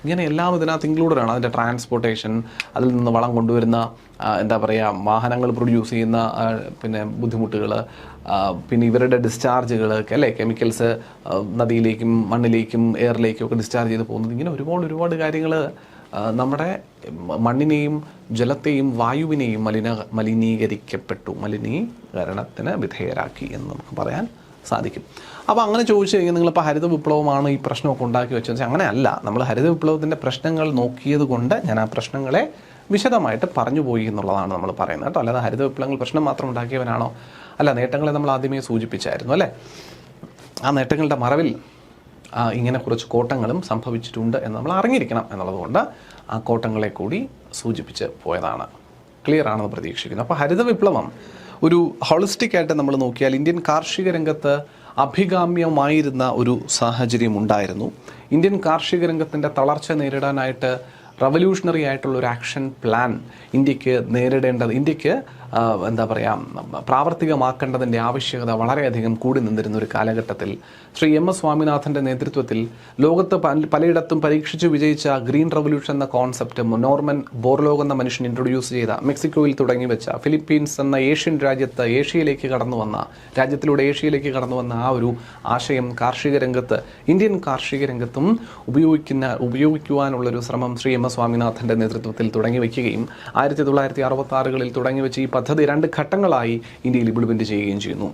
ഇങ്ങനെ എല്ലാം ഇതിനകത്ത് ഇൻക്ലൂഡഡ് ആണ്. അതിൻ്റെ ട്രാൻസ്പോർട്ടേഷൻ, അതിൽ നിന്ന് വളം കൊണ്ടുവരുന്ന എന്താ പറയുക വാഹനങ്ങൾ പ്രൊഡ്യൂസ് ചെയ്യുന്ന പിന്നെ ബുദ്ധിമുട്ടുകൾ, പിന്നെ ഇവരുടെ ഡിസ്ചാർജുകൾ അല്ലേ, കെമിക്കൽസ് നദിയിലേക്കും മണ്ണിലേക്കും എയറിലേക്കും ഒക്കെ ഡിസ്ചാർജ് ചെയ്ത് പോകുന്നത്, ഇങ്ങനെ ഒരുപാട് കാര്യങ്ങൾ നമ്മുടെ മണ്ണിനെയും ജലത്തെയും വായുവിനെയും മലിനീകരണത്തിന് വിധേയരാക്കി എന്ന് നമുക്ക് പറയാൻ സാധിക്കും. അപ്പോൾ അങ്ങനെ ചോദിച്ചു കഴിഞ്ഞാൽ നിങ്ങളിപ്പോൾ ഹരിത വിപ്ലവമാണ് ഈ പ്രശ്നമൊക്കെ ഉണ്ടാക്കി വെച്ചതെന്ന് വെച്ചാൽ അങ്ങനെയല്ല. നമ്മൾ ഹരിത വിപ്ലവത്തിൻ്റെ പ്രശ്നങ്ങൾ നോക്കിയത് കൊണ്ട് ഞാൻ ആ പ്രശ്നങ്ങളെ വിശദമായിട്ട് പറഞ്ഞു പോയി എന്നുള്ളതാണ് നമ്മൾ പറയുന്നത് കേട്ടോ. അല്ലാതെ ഹരിത വിപ്ലവങ്ങൾ പ്രശ്നം മാത്രം ഉണ്ടാക്കിയവനാണോ? അല്ല, നേട്ടങ്ങളെ നമ്മൾ ആദ്യമേ സൂചിപ്പിച്ചായിരുന്നു അല്ലേ. ആ നേട്ടങ്ങളുടെ മറവിൽ ഇങ്ങനെ കുറച്ച് കോട്ടങ്ങളും സംഭവിച്ചിട്ടുണ്ട് എന്ന് നമ്മൾ അറിഞ്ഞിരിക്കണം എന്നുള്ളതുകൊണ്ട് ആ കോട്ടങ്ങളെ കൂടി സൂചിപ്പിച്ച് പോയതാണ്. ക്ലിയർ ആണെന്ന് പ്രതീക്ഷിക്കുന്നു. അപ്പോൾ ഹരിത വിപ്ലവം ഒരു ഹോളിസ്റ്റിക് ആയിട്ട് നമ്മൾ നോക്കിയാൽ ഇന്ത്യൻ കാർഷിക രംഗത്ത് അഭികാമ്യമായിരുന്ന ഒരു സാഹചര്യം ഉണ്ടായിരുന്നു. ഇന്ത്യൻ കാർഷിക രംഗത്തിൻ്റെ തളർച്ച നേരിടാനായിട്ട് റവല്യൂഷണറി ആയിട്ടുള്ള ഒരു ആക്ഷൻ പ്ലാൻ ഇന്ത്യക്ക് എന്താ പറയുക പ്രാവർത്തികമാക്കേണ്ടതിൻ്റെ ആവശ്യകത വളരെയധികം കൂടി നിന്നിരുന്ന ഒരു കാലഘട്ടത്തിൽ ശ്രീ MS സ്വാമിനാഥൻ്റെ നേതൃത്വത്തിൽ ലോകത്ത് പലയിടത്തും പരീക്ഷിച്ചു വിജയിച്ച ഗ്രീൻ റവല്യൂഷൻ എന്ന കോൺസെപ്റ്റ് നോർമൻ ബോർലോഗ് എന്ന മനുഷ്യൻ ഇൻട്രൊഡ്യൂസ് ചെയ്ത മെക്സിക്കോയിൽ തുടങ്ങി വെച്ച ഫിലിപ്പീൻസ് എന്ന ഏഷ്യൻ രാജ്യത്തിലൂടെ ഏഷ്യയിലേക്ക് കടന്നു വന്ന ആ ഒരു ആശയം കാർഷിക രംഗത്ത് ഇന്ത്യൻ കാർഷിക രംഗത്തും ഉപയോഗിക്കുവാനുള്ളൊരു ശ്രമം ശ്രീ MS സ്വാമിനാഥൻ്റെ നേതൃത്വത്തിൽ തുടങ്ങി വയ്ക്കുകയും 1966-കളിൽ തുടങ്ങി വെച്ച് ഈ പദ്ധതി 2 ഘട്ടങ്ങളായി ഇന്ത്യയിൽ ഇംപ്ലിമെൻറ്റ് ചെയ്യുകയും ചെയ്യുന്നു.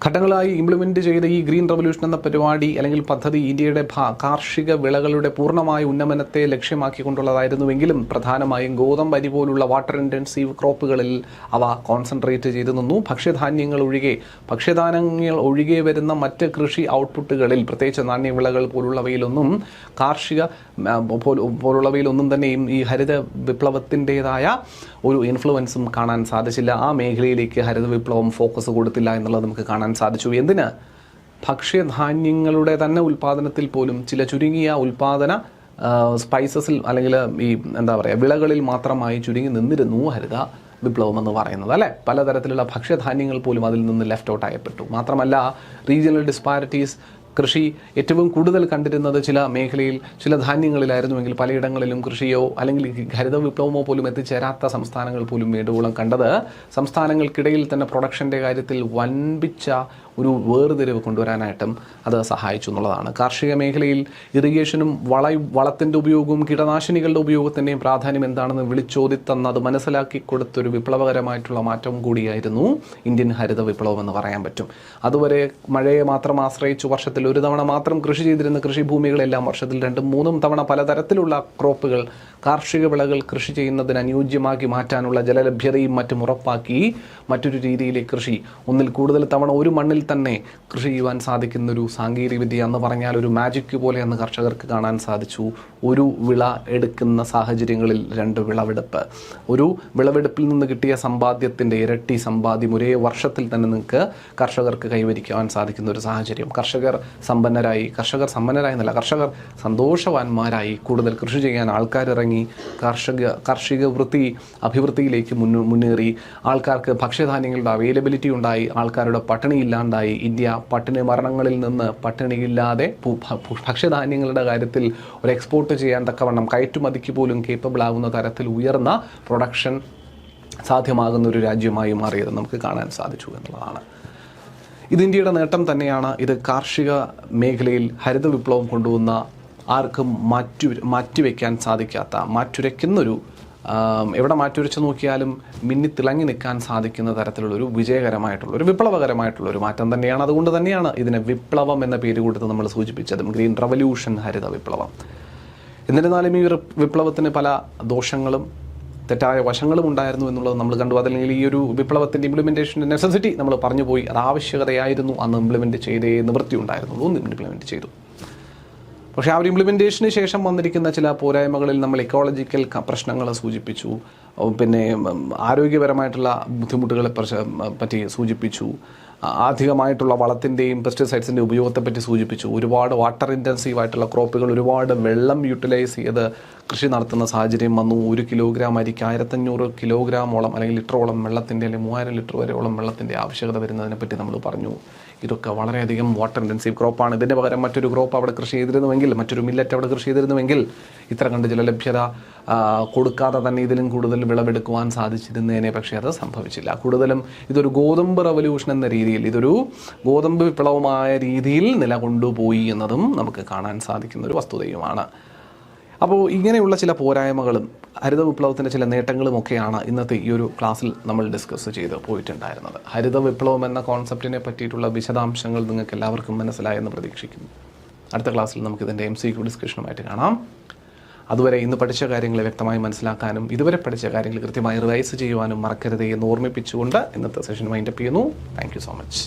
ഘട്ടങ്ങളായി ഇംപ്ലിമെൻറ്റ് ചെയ്ത ഈ ഗ്രീൻ റവല്യൂഷൻ എന്ന പരിപാടി അല്ലെങ്കിൽ പദ്ധതി ഇന്ത്യയുടെ കാർഷിക വിളകളുടെ പൂർണ്ണമായ ഉന്നമനത്തെ ലക്ഷ്യമാക്കിക്കൊണ്ടുള്ളതായിരുന്നുവെങ്കിലും പ്രധാനമായും ഗോതമ്പ് അരി പോലുള്ള വാട്ടർ ഇൻറ്റൻസീവ് ക്രോപ്പുകളിൽ അവ കോൺസെൻട്രേറ്റ് ചെയ്തു നിന്നു. ഭക്ഷ്യധാന്യങ്ങൾ ഒഴികെ വരുന്ന മറ്റ് കൃഷി ഔട്ട്പുട്ടുകളിൽ പ്രത്യേകിച്ച് നാണ്യവിളകൾ പോലുള്ളവയിലൊന്നും തന്നെയും ഈ ഹരിത വിപ്ലവത്തിൻ്റെതായ ഒരു ഇൻഫ്ലുവൻസും കാണാൻ സാധിച്ചില്ല. ആ മേഖലയിലേക്ക് ഹരിത വിപ്ലവം ഫോക്കസ് കൊടുത്തില്ല എന്നുള്ളത് നമുക്ക് കാണാൻ സാധിച്ചു. എന്തിന്? ഭക്ഷ്യധാന്യങ്ങളുടെ തന്നെ ഉൽപ്പാദനത്തിൽ പോലും ചില ചുരുങ്ങിയ ഉൽപ്പാദന സ്പൈസസിൽ അല്ലെങ്കിൽ ഈ എന്താ പറയുക വിളകളിൽ മാത്രമായി ചുരുങ്ങി നിന്നിരുന്നു ഹരിത വിപ്ലവം എന്ന് പറയുന്നത്, അല്ലേ? പലതരത്തിലുള്ള ഭക്ഷ്യധാന്യങ്ങൾ പോലും അതിൽ നിന്ന് ലെഫ്റ്റ് ഔട്ട് ആയപ്പെട്ടു. മാത്രമല്ല റീജിയണൽ ഡിസ്പാരിറ്റീസ് കൃഷി ഏറ്റവും കൂടുതൽ കണ്ടിരുന്നത് ചില മേഖലയിൽ ചില ധാന്യങ്ങളിലായിരുന്നുവെങ്കിൽ പലയിടങ്ങളിലും കൃഷിയോ അല്ലെങ്കിൽ ഹരിത വിപ്ലവമോ പോലും എത്തിച്ചേരാത്ത സംസ്ഥാനങ്ങൾ പോലും വേണ്ടുവോളം കണ്ടത് സംസ്ഥാനങ്ങൾക്കിടയിൽ തന്നെ പ്രൊഡക്ഷൻ്റെ കാര്യത്തിൽ വൻപിച്ച ഒരു വേർതിരിവ് കൊണ്ടുവരാനായിട്ടും അത് സഹായിച്ചു എന്നുള്ളതാണ്. കാർഷിക മേഖലയിൽ ഇറിഗേഷനും വളത്തിൻ്റെ ഉപയോഗവും കീടനാശിനികളുടെ ഉപയോഗത്തിൻ്റെയും പ്രാധാന്യം എന്താണെന്ന് വിളിച്ചോദിത്തന്ന് അത് മനസ്സിലാക്കി കൊടുത്തൊരു വിപ്ലവകരമായിട്ടുള്ള മാറ്റം കൂടിയായിരുന്നു ഇന്ത്യൻ ഹരിത വിപ്ലവം എന്ന് പറയാൻ പറ്റും. അതുവരെ മഴയെ മാത്രം ആശ്രയിച്ച് വർഷത്തിൽ ഒരു തവണ മാത്രം കൃഷി ചെയ്തിരുന്ന കൃഷിഭൂമികളെല്ലാം വർഷത്തിൽ 2-3 തവണ പലതരത്തിലുള്ള ക്രോപ്പുകൾ കാർഷിക വിളകൾ കൃഷി ചെയ്യുന്നതിന് അനുയോജ്യമാക്കി മാറ്റാനുള്ള ജലലഭ്യതയും മറ്റും ഉറപ്പാക്കി മറ്റൊരു രീതിയിലെ കൃഷി ഒന്നിൽ കൂടുതൽ തവണ ഒരു മണ്ണിൽ തന്നെ കൃഷി ചെയ്യുവാൻ സാധിക്കുന്നൊരു സാങ്കേതികവിദ്യ എന്ന് പറഞ്ഞാൽ ഒരു മാജിക് പോലെയെന്ന് കർഷകർക്ക് കാണാൻ സാധിച്ചു. ഒരു വിള എടുക്കുന്ന സാഹചര്യങ്ങളിൽ 2 വിളവെടുപ്പ്, ഒരു വിളവെടുപ്പിൽ നിന്ന് കിട്ടിയ സമ്പാദ്യത്തിൻ്റെ ഇരട്ടി സമ്പാദ്യം ഒരേ വർഷത്തിൽ തന്നെ നിങ്ങൾക്ക് കർഷകർക്ക് കൈവരിക്കുവാൻ സാധിക്കുന്ന ഒരു സാഹചര്യം. കർഷകർ സന്തോഷവാന്മാരായി കൂടുതൽ കൃഷി ചെയ്യാൻ ആൾക്കാരിറങ്ങി കാർഷിക അഭിവൃദ്ധിയിലേക്ക് മുന്നേറി. ആൾക്കാർക്ക് ഭക്ഷ്യധാന്യങ്ങളുടെ അവൈലബിലിറ്റി ഉണ്ടായി, ആൾക്കാരുടെ പട്ടിണി ഇല്ലാണ്ടായി. ഇന്ത്യ മരണങ്ങളിൽ നിന്ന് പട്ടിണിയില്ലാതെ ഭക്ഷ്യധാന്യങ്ങളുടെ കാര്യത്തിൽ ഒരു എക്സ്പോർട്ട് ചെയ്യാൻ തക്കവണ്ണം കയറ്റുമതിക്ക് പോലും കേപ്പബിൾ ആകുന്ന തരത്തിൽ ഉയർന്ന പ്രൊഡക്ഷൻ സാധ്യമാകുന്ന ഒരു രാജ്യമായി മാറിയത് നമുക്ക് കാണാൻ സാധിച്ചു എന്നുള്ളതാണ്. ഇത് ഇന്ത്യയുടെ നേട്ടം തന്നെയാണ്. ഇത് കാർഷിക മേഖലയിൽ ഹരിത വിപ്ലവം കൊണ്ടുവന്ന ആർക്കും മാറ്റിവെക്കാൻ സാധിക്കാത്ത മാറ്റുരയ്ക്കുന്നൊരു എവിടെ മാറ്റുരച്ച് നോക്കിയാലും മിന്നിത്തിളങ്ങി നിൽക്കാൻ സാധിക്കുന്ന തരത്തിലുള്ളൊരു വിജയകരമായിട്ടുള്ളൊരു വിപ്ലവകരമായിട്ടുള്ളൊരു മാറ്റം തന്നെയാണ്. അതുകൊണ്ട് തന്നെയാണ് ഇതിനെ വിപ്ലവം എന്ന പേര് കൊടുത്ത് നമ്മൾ സൂചിപ്പിച്ചതും ഗ്രീൻ റവല്യൂഷൻ ഹരിത വിപ്ലവം. എന്നിരുന്നാലും ഈ വിപ്ലവത്തിന് പല ദോഷങ്ങളും തെറ്റായ വശങ്ങളും ഉണ്ടായിരുന്നു എന്നുള്ളത് നമ്മൾ കണ്ടു. അതല്ലെങ്കിൽ ഈ ഒരു വിപ്ലവത്തിൻ്റെ ഇംപ്ലിമെൻറ്റേഷൻ്റെ നെസസിറ്റി നമ്മൾ പറഞ്ഞു പോയി. അത് ആവശ്യകതയായിരുന്നു, അന്ന് ഇംപ്ലിമെൻറ്റ് ചെയ്തേ നിവൃത്തി ഉണ്ടായിരുന്നുള്ളൂ, ഇംപ്ലിമെൻറ്റ് ചെയ്തു. പക്ഷേ ആ ഒരു ഇംപ്ലിമെൻറ്റേഷന് ശേഷം വന്നിരിക്കുന്ന ചില പോരായ്മകളിൽ നമ്മൾ ഇക്കോളജിക്കൽ പ്രശ്നങ്ങൾ സൂചിപ്പിച്ചു, പിന്നെ ആരോഗ്യപരമായിട്ടുള്ള ബുദ്ധിമുട്ടുകളെ പറ്റി സൂചിപ്പിച്ചു, അധികമായിട്ടുള്ള വളത്തിൻ്റെയും പെസ്റ്റിസൈഡ്സിൻ്റെ ഉപയോഗത്തെപ്പറ്റി സൂചിപ്പിച്ചു. ഒരുപാട് വാട്ടർ ഇൻറ്റൻസീവ് ആയിട്ടുള്ള ക്രോപ്പുകൾ, ഒരുപാട് വെള്ളം യൂട്ടിലൈസ് ചെയ്ത് കൃഷി നടത്തുന്ന സാഹചര്യം വന്നു. 1 കിലോഗ്രാം അരിക്ക് 1500 കിലോഗ്രാമോളം അല്ലെങ്കിൽ ലിറ്ററോളം വെള്ളത്തിൻ്റെ അല്ലെങ്കിൽ 3000 ലിറ്റർ വരെയോളം വെള്ളത്തിൻ്റെ ആവശ്യകത വരുന്നതിനെപ്പറ്റി നമ്മൾ പറഞ്ഞു. ഇതൊക്കെ വളരെയധികം വാട്ടർ ഇൻറ്റൻസീവ് ക്രോപ്പാണ്. ഇതിൻ്റെ പകരം മറ്റൊരു ക്രോപ്പ് അവിടെ കൃഷി ചെയ്തിരുന്നുവെങ്കിൽ, മറ്റൊരു മില്ലറ്റ് അവിടെ കൃഷി ചെയ്തിരുന്നുവെങ്കിൽ ഇത്ര കണ്ട് ജലലഭ്യത കൊടുക്കാതെ തന്നെ ഇതിലും കൂടുതൽ വിളവെടുക്കുവാൻ സാധിച്ചിരുന്നതിനെ. പക്ഷേ അത് സംഭവിച്ചില്ല. കൂടുതലും ഇതൊരു ഗോതമ്പ് റവല്യൂഷൻ എന്ന രീതിയിൽ, ഇതൊരു ഗോതമ്പ് വിപ്ലവമായ രീതിയിൽ നിലകൊണ്ടുപോയി എന്നതും നമുക്ക് കാണാൻ സാധിക്കുന്ന ഒരു വസ്തുതയുമാണ്. അപ്പോൾ ഇങ്ങനെയുള്ള ചില പോരായ്മകളും ഹരിത വിപ്ലവത്തിൻ്റെ ചില നേട്ടങ്ങളും ഒക്കെയാണ് ഇന്നത്തെ ഈ ഒരു ക്ലാസ്സിൽ നമ്മൾ ഡിസ്കസ് ചെയ്ത് പോയിട്ടുണ്ടായിരുന്നത്. ഹരിത വിപ്ലവം എന്ന കോൺസെപ്റ്റിനെ പറ്റിയിട്ടുള്ള വിശദാംശങ്ങൾ നിങ്ങൾക്ക് എല്ലാവർക്കും മനസ്സിലായെന്ന് പ്രതീക്ഷിക്കുന്നു. അടുത്ത ക്ലാസ്സിൽ നമുക്കിതിൻ്റെ MCQ ഡിസ്കഷനുമായിട്ട് കാണാം. അതുവരെ ഇന്ന് പഠിച്ച കാര്യങ്ങൾ വ്യക്തമായി മനസ്സിലാക്കാനും ഇതുവരെ പഠിച്ച കാര്യങ്ങൾ കൃത്യമായി റിവൈസ് ചെയ്യുവാനും മറക്കരുത് എന്ന് ഓർമ്മിപ്പിച്ചുകൊണ്ട് ഇന്നത്തെ സെഷൻ വൈൻഡപ്പ് ചെയ്യുന്നു. Thank you so much.